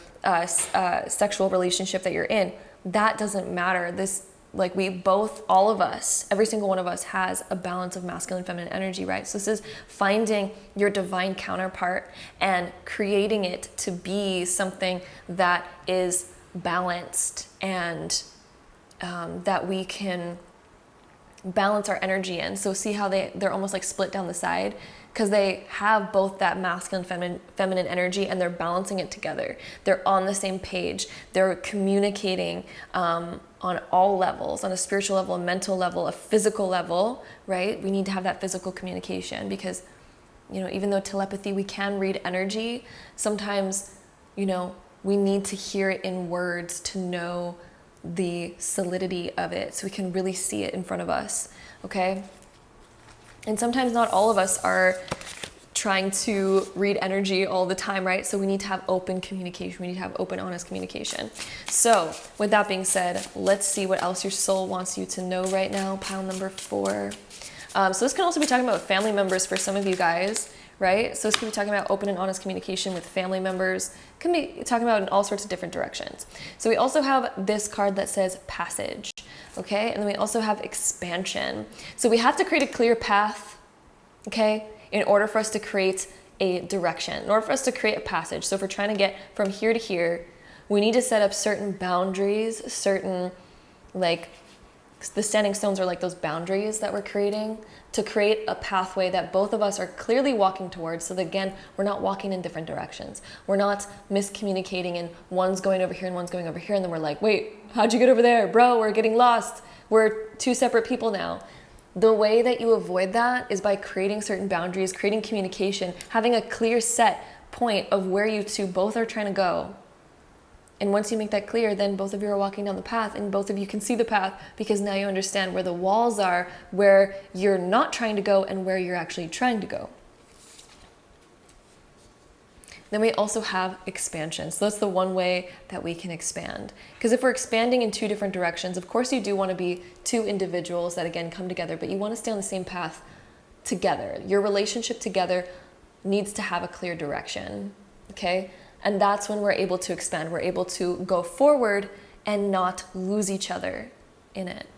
sexual relationship that you're in. That doesn't matter. This, like, we both, all of us, every single one of us has a balance of masculine feminine energy, right? So this is finding your divine counterpart and creating it to be something that is balanced and that we can balance our energy in. So see how they're almost like split down the side, because they have both that masculine feminine energy and they're balancing it together. They're on the same page. They're communicating on all levels, on a spiritual level, a mental level, a physical level, right? We need to have that physical communication because, you know, even though telepathy, we can read energy, sometimes, you know, we need to hear it in words to know the solidity of it so we can really see it in front of us, okay? And sometimes not all of us are trying to read energy all the time, right? So we need to have open communication. We need to have open, honest communication. So with that being said, let's see what else your soul wants you to know right now. Pile number 4. So this can also be talking about family members for some of you guys, right? So this could be talking about open and honest communication with family members. It can be talking about in all sorts of different directions. So we also have this card that says passage, okay? And then we also have expansion. So we have to create a clear path, okay, in order for us to create a direction, in order for us to create a passage. So if we're trying to get from here to here, we need to set up certain boundaries, certain, like, the standing stones are like those boundaries that we're creating to create a pathway that both of us are clearly walking towards, so that again, we're not walking in different directions. We're not miscommunicating and one's going over here and one's going over here, and then we're like, wait, how'd you get over there? Bro, we're getting lost. We're two separate people now. The way that you avoid that is by creating certain boundaries, creating communication, having a clear set point of where you two both are trying to go. And once you make that clear, then both of you are walking down the path and both of you can see the path, because now you understand where the walls are, where you're not trying to go and where you're actually trying to go. Then we also have expansion. So that's the one way that we can expand. Because if we're expanding in two different directions, of course you do want to be two individuals that again come together, but you want to stay on the same path together. Your relationship together needs to have a clear direction, okay? And that's when we're able to expand. We're able to go forward and not lose each other in it.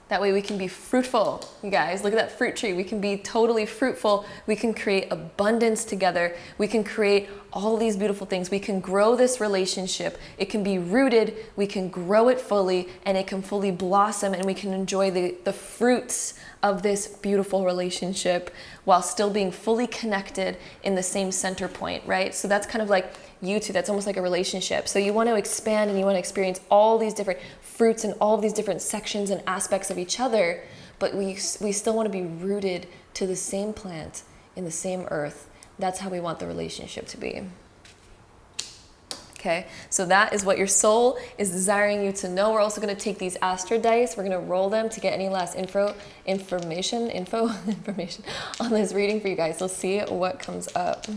That way we can be fruitful, you guys. Look at that fruit tree. We can be totally fruitful. We can create abundance together. We can create all these beautiful things. We can grow this relationship. It can be rooted. We can grow it fully, and it can fully blossom, and we can enjoy the fruits of this beautiful relationship while still being fully connected in the same center point, right? So that's kind of like you two, that's almost like a relationship. So you want to expand and you want to experience all these different fruits and all these different sections and aspects of each other, but we still want to be rooted to the same plant in the same earth. That's how we want the relationship to be. Okay, so that is what your soul is desiring you to know. We're also going to take these astro dice. We're going to roll them to get any last information on this reading for you guys. Let's see what comes up.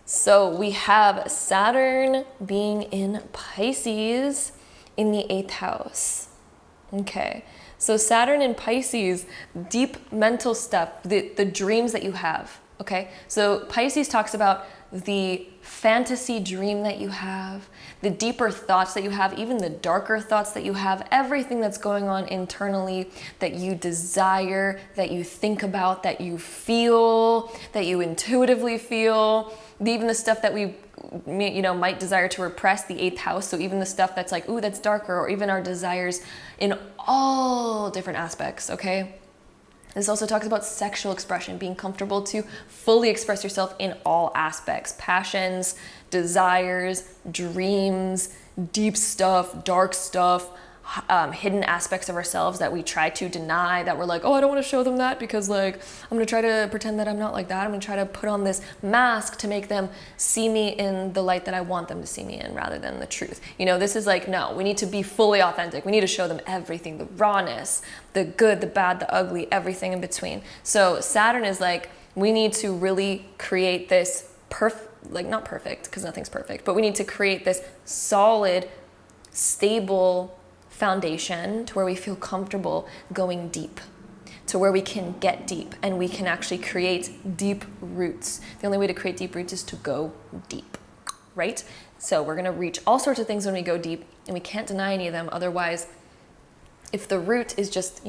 So we have Saturn being in Pisces in the 8th house. Okay, so Saturn in Pisces, deep mental stuff, the dreams that you have. Okay, so Pisces talks about the fantasy dream that you have, the deeper thoughts that you have, even the darker thoughts that you have, everything that's going on internally that you desire, that you think about, that you feel, that you intuitively feel, even the stuff that we might desire to repress, the 8th house. So even the stuff that's like, ooh, that's darker, or even our desires in all different aspects, okay? This also talks about sexual expression, being comfortable to fully express yourself in all aspects, passions, desires, dreams, deep stuff, dark stuff, hidden aspects of ourselves that we try to deny, that we're like, oh, I don't want to show them that because like, I'm going to try to pretend that I'm not like that. I'm going to try to put on this mask to make them see me in the light that I want them to see me in rather than the truth. This is like, no, we need to be fully authentic. We need to show them everything, the rawness, the good, the bad, the ugly, everything in between. So Saturn is like, we need to really create this not perfect because nothing's perfect, but we need to create this solid, stable foundation to where we feel comfortable going deep, to where we can get deep and we can actually create deep roots. The only way to create deep roots is to go deep, right? So we're going to reach all sorts of things when we go deep, and we can't deny any of them. Otherwise, if the root is just,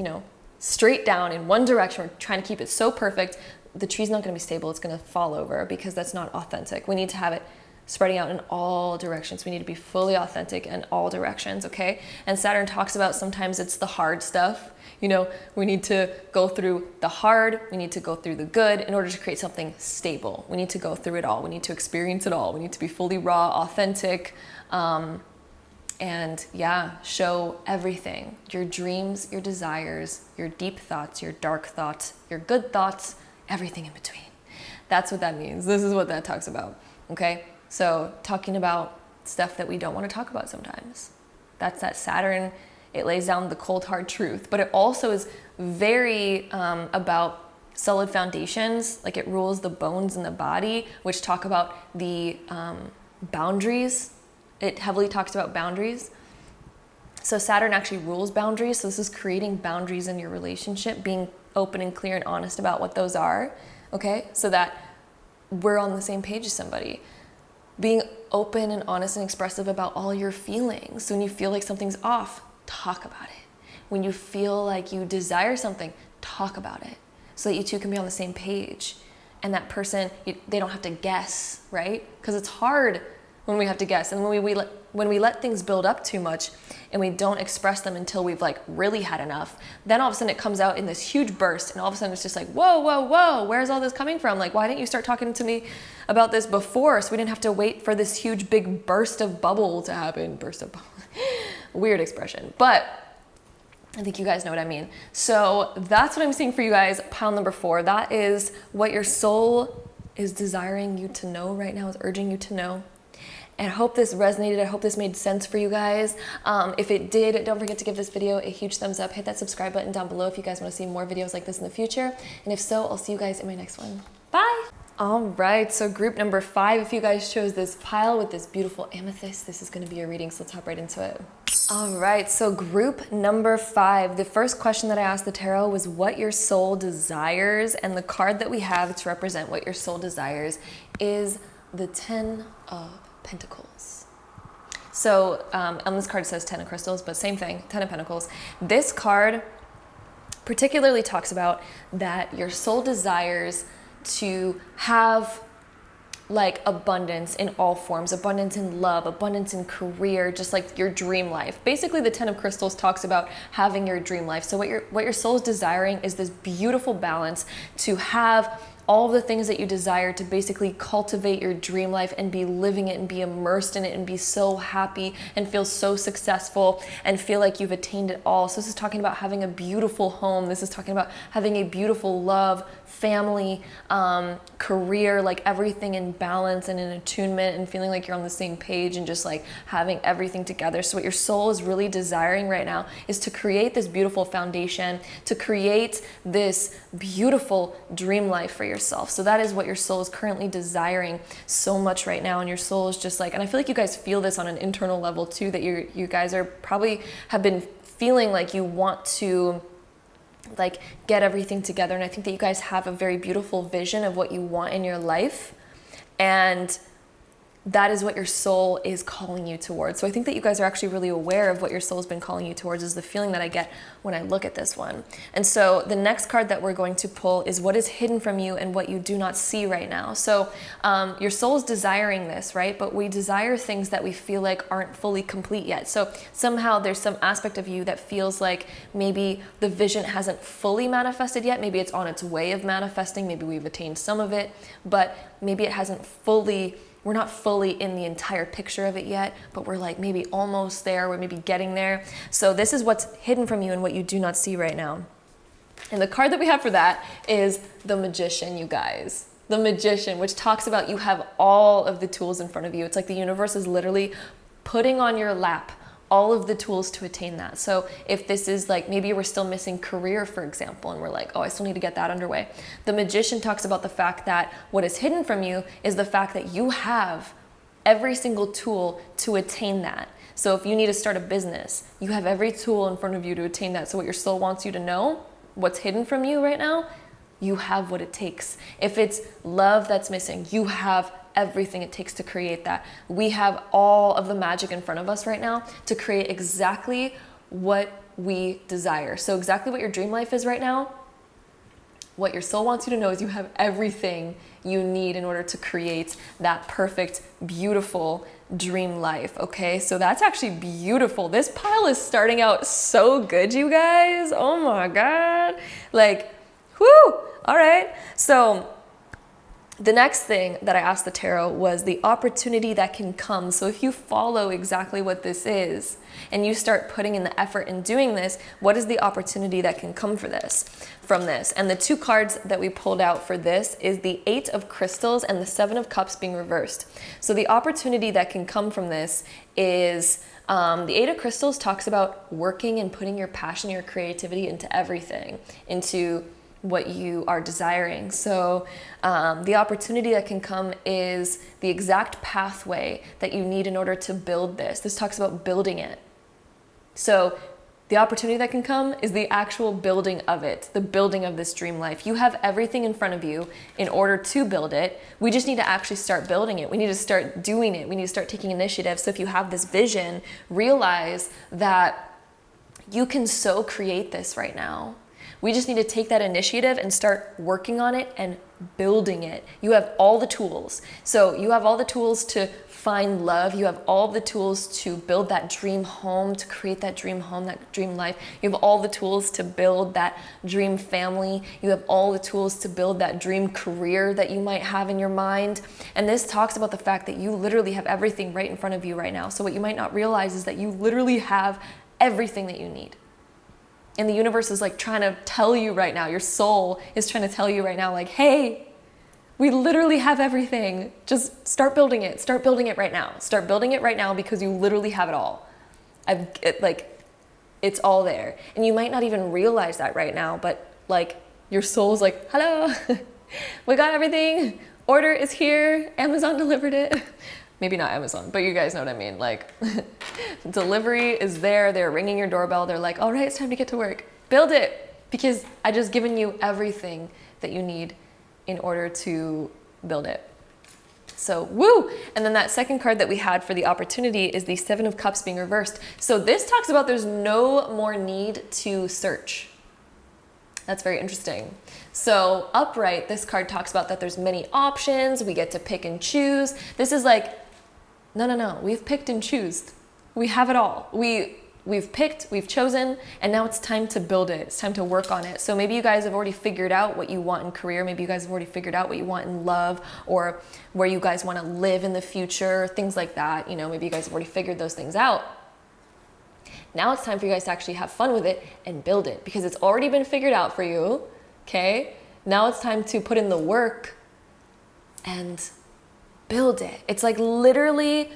straight down in one direction, we're trying to keep it so perfect, the tree's not going to be stable. It's going to fall over because that's not authentic. We need to have it spreading out in all directions. We need to be fully authentic in all directions, okay? And Saturn talks about sometimes it's the hard stuff. We need to go through the hard, we need to go through the good in order to create something stable. We need to go through it all. We need to experience it all. We need to be fully raw, authentic, and show everything. Your dreams, your desires, your deep thoughts, your dark thoughts, your good thoughts, everything in between. That's what that means. This is what that talks about, okay? So talking about stuff that we don't want to talk about sometimes. That's that Saturn. It lays down the cold, hard truth. But it also is very about solid foundations. Like it rules the bones in the body, which talk about the boundaries. It heavily talks about boundaries. So Saturn actually rules boundaries. So this is creating boundaries in your relationship, being open and clear and honest about what those are. Okay? So that we're on the same page as somebody. Being open and honest and expressive about all your feelings. So when you feel like something's off, talk about it. When you feel like you desire something, talk about it so that you two can be on the same page. And that person, they don't have to guess, right? Because it's hard when we have to guess. And when we let things build up too much and we don't express them until we've like really had enough, then all of a sudden it comes out in this huge burst, and all of a sudden it's just like, whoa, where's all this coming from? Like, why didn't you start talking to me about this before so we didn't have to wait for this huge big burst of bubble to happen? Weird expression, but I think you guys know what I mean. So that's what I'm seeing for you guys. Pile number 4, that is what your soul is desiring you to know right now, is urging you to know. And I hope this resonated. I hope this made sense for you guys. If it did, don't forget to give this video a huge thumbs up. Hit that subscribe button down below if you guys want to see more videos like this in the future. And if so, I'll see you guys in my next one. Bye. All right, so group number 5, if you guys chose this pile with this beautiful amethyst, this is going to be your reading, so let's hop right into it. All right, so group number 5, the first question that I asked the tarot was what your soul desires, and the card that we have to represent what your soul desires is the 10 of Pentacles. So on this card it says 10 of Crystals, but same thing, 10 of Pentacles. This card particularly talks about that your soul desires to have like abundance in all forms, abundance in love, abundance in career, just like your dream life. Basically, the 10 of Crystals talks about having your dream life. So what your soul is desiring is this beautiful balance to have all of the things that you desire, to basically cultivate your dream life and be living it and be immersed in it and be so happy and feel so successful and feel like you've attained it all. So this is talking about having a beautiful home. This is talking about having a beautiful love, family, career, like everything in balance and in attunement and feeling like you're on the same page and just like having everything together. So what your soul is really desiring right now is to create this beautiful foundation, to create this beautiful dream life for yourself. So that is what your soul is currently desiring so much right now. And your soul is just like, and I feel like you guys feel this on an internal level too, that you guys are probably have been feeling like you want to like get everything together. And I think that you guys have a very beautiful vision of what you want in your life. And that is what your soul is calling you towards. So I think that you guys are actually really aware of what your soul has been calling you towards, is the feeling that I get when I look at this one. And so the next card that we're going to pull is what is hidden from you and what you do not see right now. So your soul is desiring this, right? But we desire things that we feel like aren't fully complete yet. So somehow there's some aspect of you that feels like maybe the vision hasn't fully manifested yet. Maybe it's on its way of manifesting. Maybe we've attained some of it, but maybe it hasn't fully, we're not fully in the entire picture of it yet, but we're like maybe almost there, we're maybe getting there. So this is what's hidden from you and what you do not see right now. And the card that we have for that is the Magician, you guys. The Magician, which talks about you have all of the tools in front of you. It's like the universe is literally putting on your lap all of the tools to attain that. So if this is like, maybe we're still missing career, for example, and we're like, oh, I still need to get that underway. The Magician talks about the fact that what is hidden from you is the fact that you have every single tool to attain that. So if you need to start a business, you have every tool in front of you to attain that. So what your soul wants you to know, what's hidden from you right now, you have what it takes. If it's love that's missing, you have everything it takes to create that. We have all of the magic in front of us right now to create exactly what we desire. So exactly what your dream life is right now, what your soul wants you to know is you have everything you need in order to create that perfect, beautiful dream life, okay? So that's actually beautiful. This pile is starting out so good, you guys. Oh my God. Like, whoo, all right. So the next thing that I asked the tarot was the opportunity that can come. So if you follow exactly what this is and you start putting in the effort in doing this, what is the opportunity that can come from this? And the two cards that we pulled out for this is the 8 of Crystals and the 7 of Cups being reversed. So the opportunity that can come from this is the 8 of Crystals talks about working and putting your passion, your creativity into everything, into what you are desiring. So the opportunity that can come is the exact pathway that you need in order to build this. This talks about building it. So the opportunity that can come is the actual building of it, the building of this dream life. You have everything in front of you in order to build it. We just need to actually start building it. We need to start doing it. We need to start taking initiative. So if you have this vision, realize that you can so create this right now. We just need to take that initiative and start working on it and building it. You have all the tools. So you have all the tools to find love. You have all the tools to build that dream home, to create that dream home, that dream life. You have all the tools to build that dream family. You have all the tools to build that dream career that you might have in your mind. And this talks about the fact that you literally have everything right in front of you right now. So what you might not realize is that you literally have everything that you need. And the universe is like trying to tell you right now, your soul is trying to tell you right now, like, hey, we literally have everything. Just start building it. Start building it right now. Start building it right now because you literally have it all. It's all there. And you might not even realize that right now, but like your soul's like, hello, we got everything. Order is here. Amazon delivered it. Maybe not Amazon, but you guys know what I mean. Like, delivery is there. They're ringing your doorbell. They're like, all right, it's time to get to work. Build it, because I just given you everything that you need in order to build it. So, woo! And then that second card that we had for the opportunity is the 7 of Cups being reversed. So this talks about there's no more need to search. That's very interesting. So upright, this card talks about that there's many options. We get to pick and choose. This is like, no. We've picked and choose. We have it all. We've picked, we've chosen, and now it's time to build it. It's time to work on it. So maybe you guys have already figured out what you want in career. Maybe you guys have already figured out what you want in love, or where you guys want to live in the future, things like that. You know, maybe you guys have already figured those things out. Now it's time for you guys to actually have fun with it and build it, because it's already been figured out for you, okay? Now it's time to put in the work and build it. It's like literally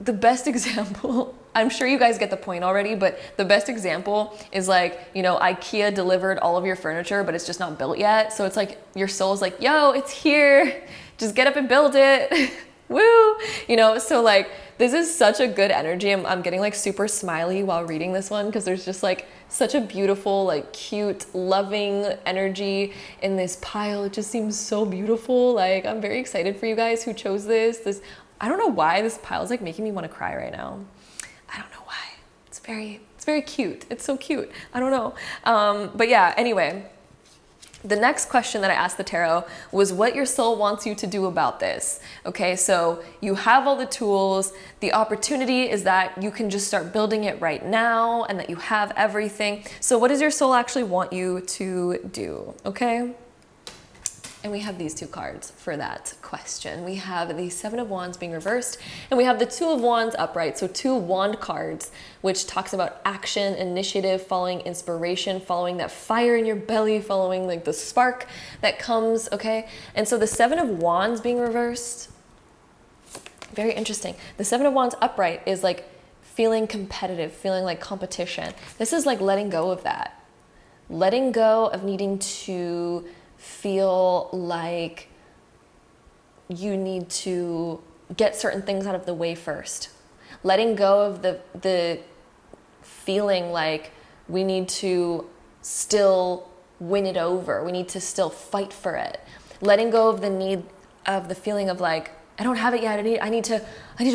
the best example. I'm sure you guys get the point already, but the best example is like, you know, IKEA delivered all of your furniture, but it's just not built yet. So it's like your soul's like, yo, it's here. Just get up and build it. Woo! You know, so like, this is such a good energy. I'm getting like super smiley while reading this one, because there's just like such a beautiful, like cute, loving energy in this pile. It just seems so beautiful. Like, I'm very excited for you guys who chose this. I don't know why this pile is like making me want to cry right now. I don't know why. It's very cute. It's so cute. I don't know. But yeah, anyway, the next question that I asked the tarot was what your soul wants you to do about this. Okay, so you have all the tools. The opportunity is that you can just start building it right now, and that you have everything. So what does your soul actually want you to do? Okay. And we have these two cards for that question. We have the Seven of Wands being reversed, and we have the Two of Wands upright. So two wand cards, which talks about action, initiative, following inspiration, following that fire in your belly, following like the spark that comes, okay? And so the Seven of Wands being reversed, very interesting. The Seven of Wands upright is like feeling competitive, feeling like competition. This is like letting go of that. Letting go of needing to feel like you need to get certain things out of the way first. Letting go of the feeling like we need to still win it over. We need to still fight for it. Letting go of the feeling of like, I don't have it yet. I need to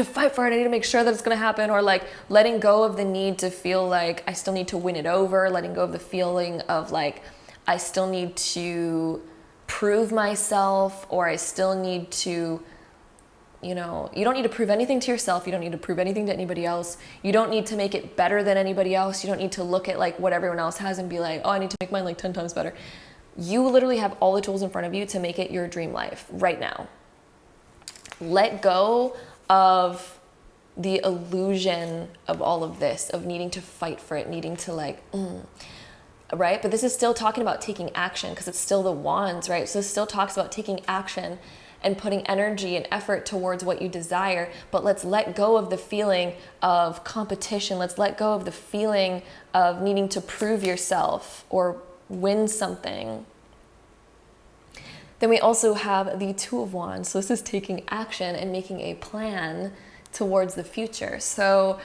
fight for it. I need to make sure that it's going to happen. Or like letting go of the need to feel like I still need to win it over. Letting go of the feeling of like, I still need to prove myself, or I still need to, you know, you don't need to prove anything to yourself. You don't need to prove anything to anybody else. You don't need to make it better than anybody else. You don't need to look at like what everyone else has and be like, oh, I need to make mine like 10 times better. You literally have all the tools in front of you to make it your dream life right now. Let go of the illusion of all of this, of needing to fight for it, needing to like, right? But this is still talking about taking action, because it's still the wands, right? So it still talks about taking action and putting energy and effort towards what you desire. But let's let go of the feeling of competition. Let's let go of the feeling of needing to prove yourself or win something. Then we also have the Two of Wands. So this is taking action and making a plan towards the future. So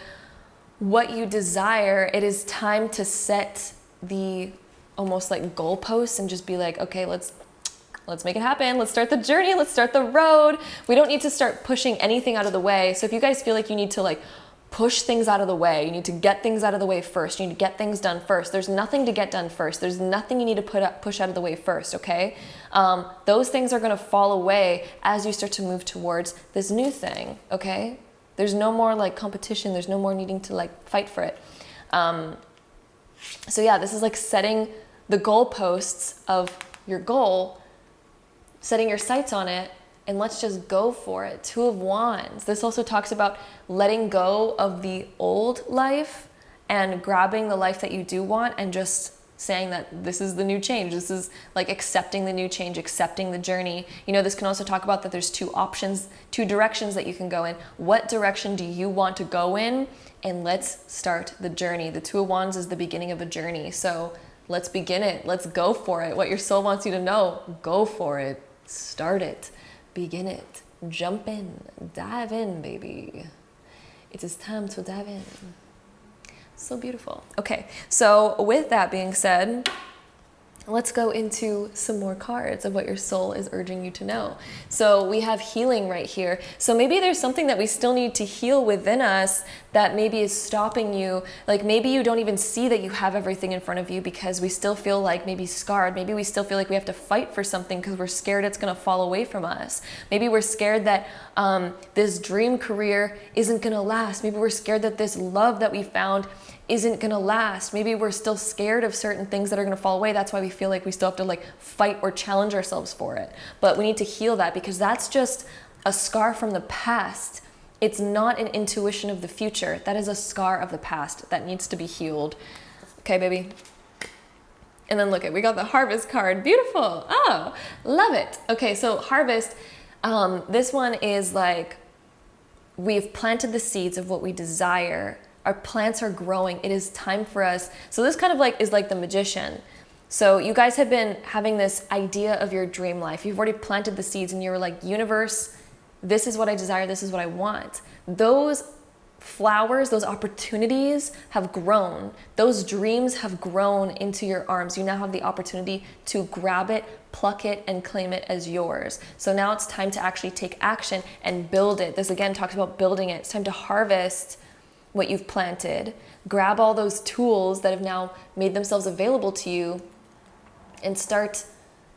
what you desire, it is time to set the almost like goalposts and just be like, okay, let's make it happen. Let's start the journey. Let's start the road. We don't need to start pushing anything out of the way. So if you guys feel like you need to like push things out of the way, you need to get things out of the way first. You need to get things done first. There's nothing to get done first. There's nothing you need to push out of the way first, okay? Those things are going to fall away as you start to move towards this new thing, okay? There's no more like competition. There's no more needing to like fight for it. So yeah, this is like setting the goalposts of your goal, setting your sights on it, and let's just go for it. Two of Wands. This also talks about letting go of the old life and grabbing the life that you do want and just saying that this is the new change. This is like accepting the new change, accepting the journey. You know, this can also talk about that there's two options, two directions that you can go in. What direction do you want to go in? And let's start the journey. The Two of Wands is the beginning of a journey. So let's begin it. Let's go for it. What your soul wants you to know, go for it. Start it. Begin it. Jump in. Dive in, baby. It is time to dive in. So beautiful. Okay, so with that being said, let's go into some more cards of what your soul is urging you to know. So we have healing right here. So maybe there's something that we still need to heal within us that maybe is stopping you. Like maybe you don't even see that you have everything in front of you because we still feel like maybe scarred. Maybe we still feel like we have to fight for something because we're scared it's going to fall away from us. Maybe we're scared that this dream career isn't going to last. Maybe we're scared that this love that we found isn't gonna last. Maybe we're still scared of certain things that are gonna fall away. That's why we feel like we still have to like fight or challenge ourselves for it. But we need to heal that because that's just a scar from the past. It's not an intuition of the future. That is a scar of the past that needs to be healed. Okay, baby. And then look at, we got the Harvest card. Beautiful. Oh, love it. Okay, so Harvest, this one is like, we've planted the seeds of what we desire. Our plants are growing. It is time for us. So this kind of like is like the magician. So you guys have been having this idea of your dream life. You've already planted the seeds and you were like, universe, this is what I desire. This is what I want. Those flowers, those opportunities have grown. Those dreams have grown into your arms. You now have the opportunity to grab it, pluck it, and claim it as yours. So now it's time to actually take action and build it. This again talks about building it. It's time to harvest what you've planted, grab all those tools that have now made themselves available to you and start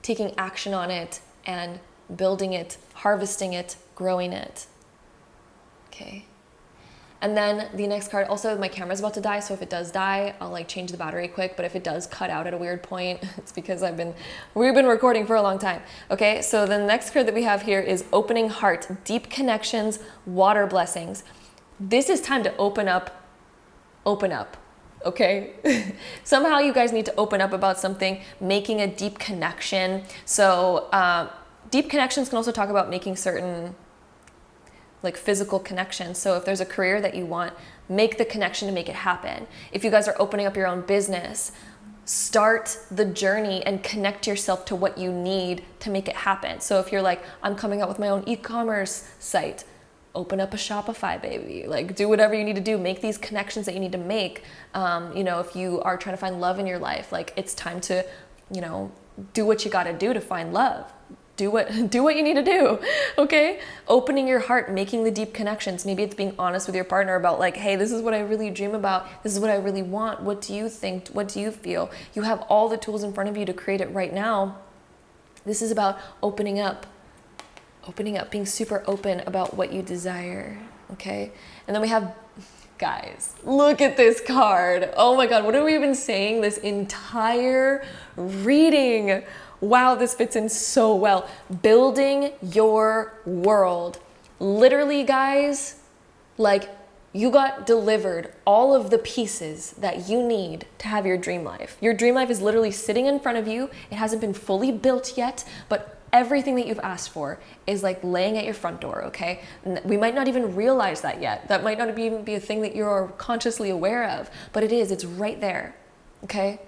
taking action on it and building it, harvesting it, growing it. Okay. And then the next card, also my camera's about to die, so if it does die, I'll like change the battery quick, but if it does cut out at a weird point, it's because we've been recording for a long time. Okay, so the next card that we have here is Opening Heart, Deep Connections, Water Blessings. This is time to open up, okay? Somehow you guys need to open up about something, making a deep connection. So deep connections can also talk about making certain like physical connections. So if there's a career that you want, make the connection to make it happen. If you guys are opening up your own business, start the journey and connect yourself to what you need to make it happen. So if you're like, I'm coming out with my own e-commerce site, open up a Shopify, baby. Like do whatever you need to do. Make these connections that you need to make. If you are trying to find love in your life, like it's time to, do what you got to do to find love. Do what you need to do. Okay. Opening your heart, making the deep connections. Maybe it's being honest with your partner about like, hey, this is what I really dream about. This is what I really want. What do you think? What do you feel? You have all the tools in front of you to create it right now. This is about opening up, being super open about what you desire, okay? And then we have, guys, look at this card. Oh my God, what have we been saying this entire reading? Wow, this fits in so well. Building your world. Literally, guys, like you got delivered all of the pieces that you need to have your dream life. Your dream life is literally sitting in front of you. It hasn't been fully built yet, but everything that you've asked for is like laying at your front door, okay? And we might not even realize that yet. That might not even be a thing that you're consciously aware of, but it is, it's right there, okay?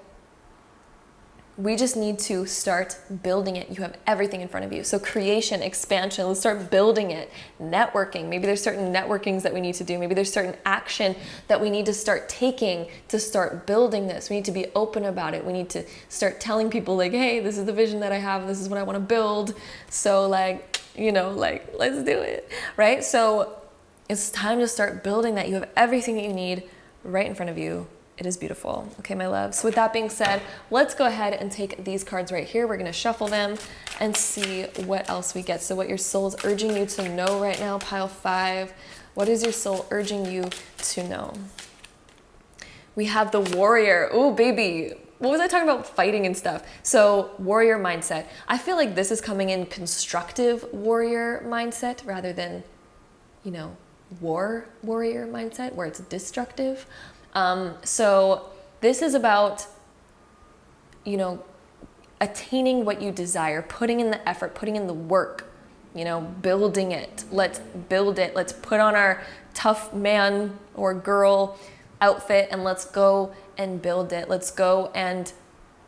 We just need to start building it. You have everything in front of you. So creation, expansion, let's start building it. Networking, maybe there's certain networkings that we need to do. Maybe there's certain action that we need to start taking to start building this. We need to be open about it. We need to start telling people like, hey, this is the vision that I have. This is what I want to build. So let's do it, right? So it's time to start building that. You have everything that you need right in front of you. It is beautiful. Okay, my love. So with that being said, let's go ahead and take these cards right here. We're going to shuffle them and see what else we get. So what your soul is urging you to know right now, pile 5. What is your soul urging you to know? We have the Warrior. Oh, baby. What was I talking about? Fighting and stuff. So warrior mindset. I feel like this is coming in constructive warrior mindset rather than, warrior mindset where it's destructive. So this is about, attaining what you desire, putting in the effort, putting in the work, building it. Let's build it. Let's put on our tough man or girl outfit and let's go and build it. Let's go and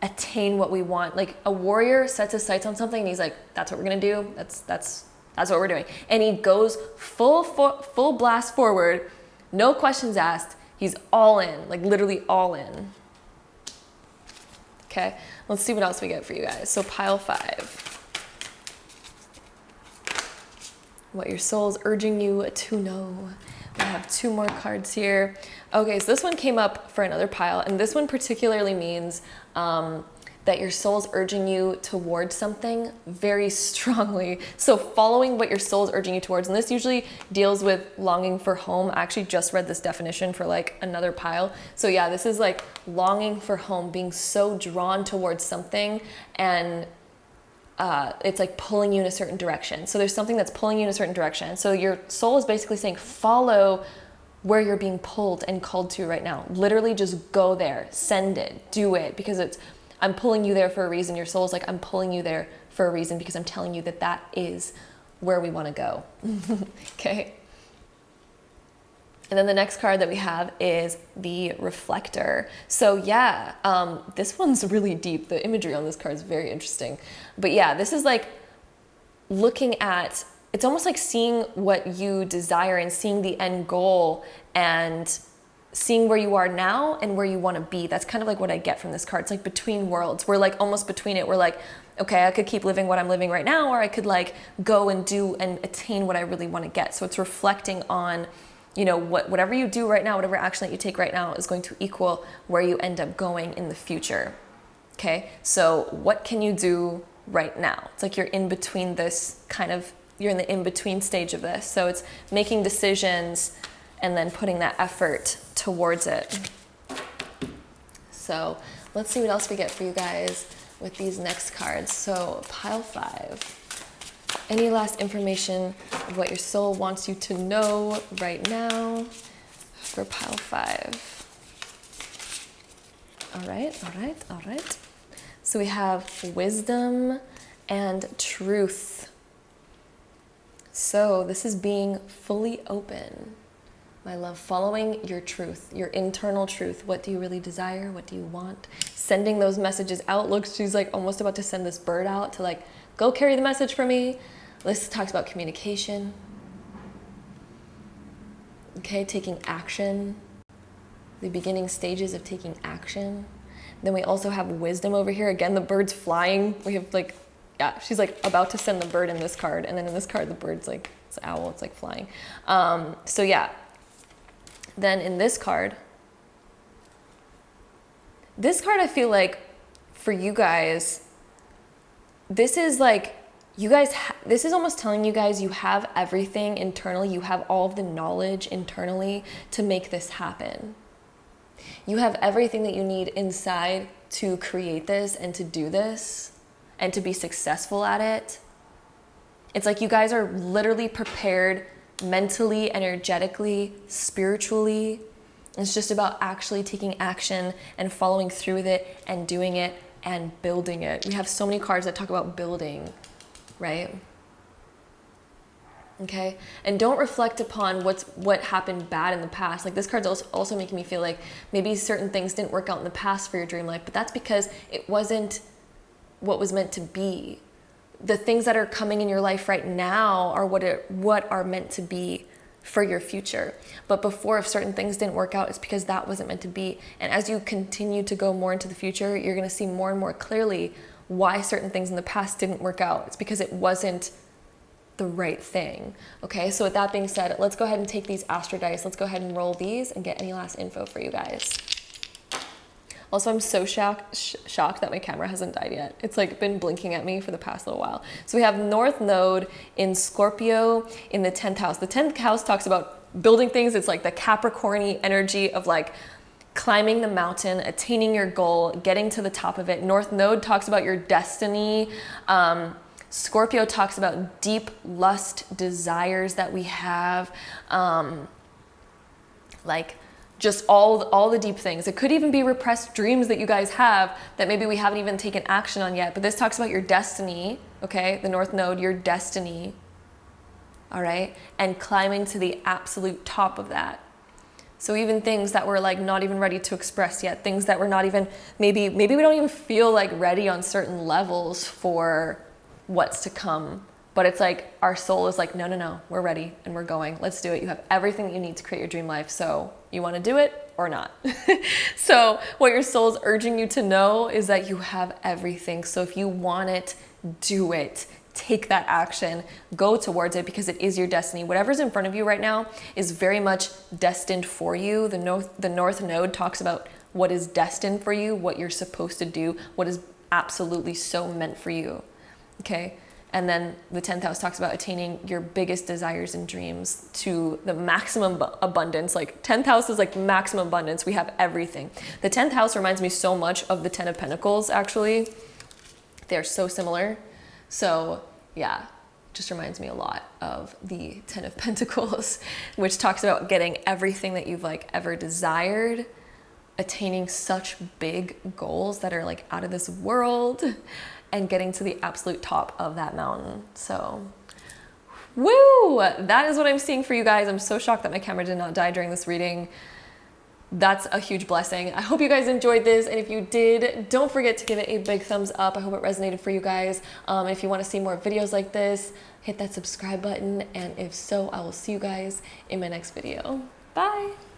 attain what we want. Like a warrior sets his sights on something and he's like, that's what we're going to do. That's what we're doing. And he goes full blast forward. No questions asked. He's all in, like literally all in. Okay. Okay, let's see what else we get for you guys. So pile 5. What your soul is urging you to know. We have 2 more cards here. Okay, so this one came up for another pile, and this one particularly means that your soul's urging you towards something very strongly. So following what your soul's urging you towards, and this usually deals with longing for home. I actually just read this definition for like another pile. So yeah, this is like longing for home, being so drawn towards something, and it's like pulling you in a certain direction. So there's something that's pulling you in a certain direction. So your soul is basically saying, follow where you're being pulled and called to right now. Literally just go there, send it, do it, because I'm pulling you there for a reason. Your soul's like, I'm pulling you there for a reason because I'm telling you that that is where we want to go. Okay. And then the next card that we have is the Reflector. So yeah, this one's really deep. The imagery on this card is very interesting. But yeah, this is like looking at, it's almost like seeing what you desire and seeing the end goal and seeing where you are now and where you want to be. That's kind of like what I get from this card. It's like between worlds. We're like almost between it. We're like, okay, I could keep living what I'm living right now, or I could like go and do and attain what I really want to get. So it's reflecting on, you know, whatever you do right now, whatever action that you take right now is going to equal where you end up going in the future. Okay, so what can you do right now? It's like you're in between this kind of, you're in the in-between stage of this. So it's making decisions and then putting that effort towards it. So let's see what else we get for you guys with these next cards. So pile 5. Any last information of what your soul wants you to know right now for pile 5? All right. So we have wisdom and truth. So this is being fully open, my love, following your truth, your internal truth. What do you really desire? What do you want? Sending those messages out. Look, she's like almost about to send this bird out to like, go carry the message for me. This talks about communication. Okay, taking action. The beginning stages of taking action. Then we also have wisdom over here. Again, the bird's flying. We have like, yeah, she's like about to send the bird in this card. And then in this card, the bird's like, it's an owl, it's like flying. So yeah. Then in this card I feel like for you guys, this is like, you guys, this is almost telling you guys you have everything internally. You have all of the knowledge internally to make this happen. You have everything that you need inside to create this and to do this and to be successful at it. It's like you guys are literally prepared mentally, energetically, spiritually. It's just about actually taking action and following through with it and doing it and building it. We have so many cards that talk about building, right? Okay, and don't reflect upon what happened bad in the past. Like this card's also making me feel like maybe certain things didn't work out in the past for your dream life, but that's because it wasn't what was meant to be. The things that are coming in your life right now are what are meant to be for your future. But before, if certain things didn't work out, it's because that wasn't meant to be. And as you continue to go more into the future, you're going to see more and more clearly why certain things in the past didn't work out. It's because it wasn't the right thing. Okay, so with that being said, let's go ahead and take these astro dice. Let's go ahead and roll these and get any last info for you guys. Also, I'm so shocked that my camera hasn't died yet. It's like been blinking at me for the past little while. So we have North Node in Scorpio in the 10th house. The 10th house talks about building things. It's like the Capricorn-y energy of like climbing the mountain, attaining your goal, getting to the top of it. North Node talks about your destiny. Scorpio talks about deep lust desires that we have, like just all the deep things. It could even be repressed dreams that you guys have that maybe we haven't even taken action on yet. But this talks about your destiny, okay? The North Node, your destiny, all right? And climbing to the absolute top of that. So even things that we're like not even ready to express yet, things that we're not even, maybe we don't even feel like ready on certain levels for what's to come. But it's like our soul is like, no, we're ready and we're going. Let's do it. You have everything that you need to create your dream life. So You want to do it or not? So what your soul's urging you to know is that you have everything. So if you want it, do it. Take that action, go towards it, because it is your destiny. Whatever's in front of you right now is very much destined for you. The North Node talks about what is destined for you, what you're supposed to do, what is absolutely so meant for you. Okay. And then the 10th house talks about attaining your biggest desires and dreams to the maximum abundance. Like 10th house is like maximum abundance. We have everything. The 10th house reminds me so much of the 10 of Pentacles, actually. They're so similar. So yeah, just reminds me a lot of the 10 of Pentacles, which talks about getting everything that you've like ever desired, attaining such big goals that are like out of this world, and getting to the absolute top of that mountain. So, woo! That is what I'm seeing for you guys. I'm so shocked that my camera did not die during this reading. That's a huge blessing. I hope you guys enjoyed this, and if you did, don't forget to give it a big thumbs up. I hope it resonated for you guys. If you want to see more videos like this, hit that subscribe button, and if so, I will see you guys in my next video. Bye!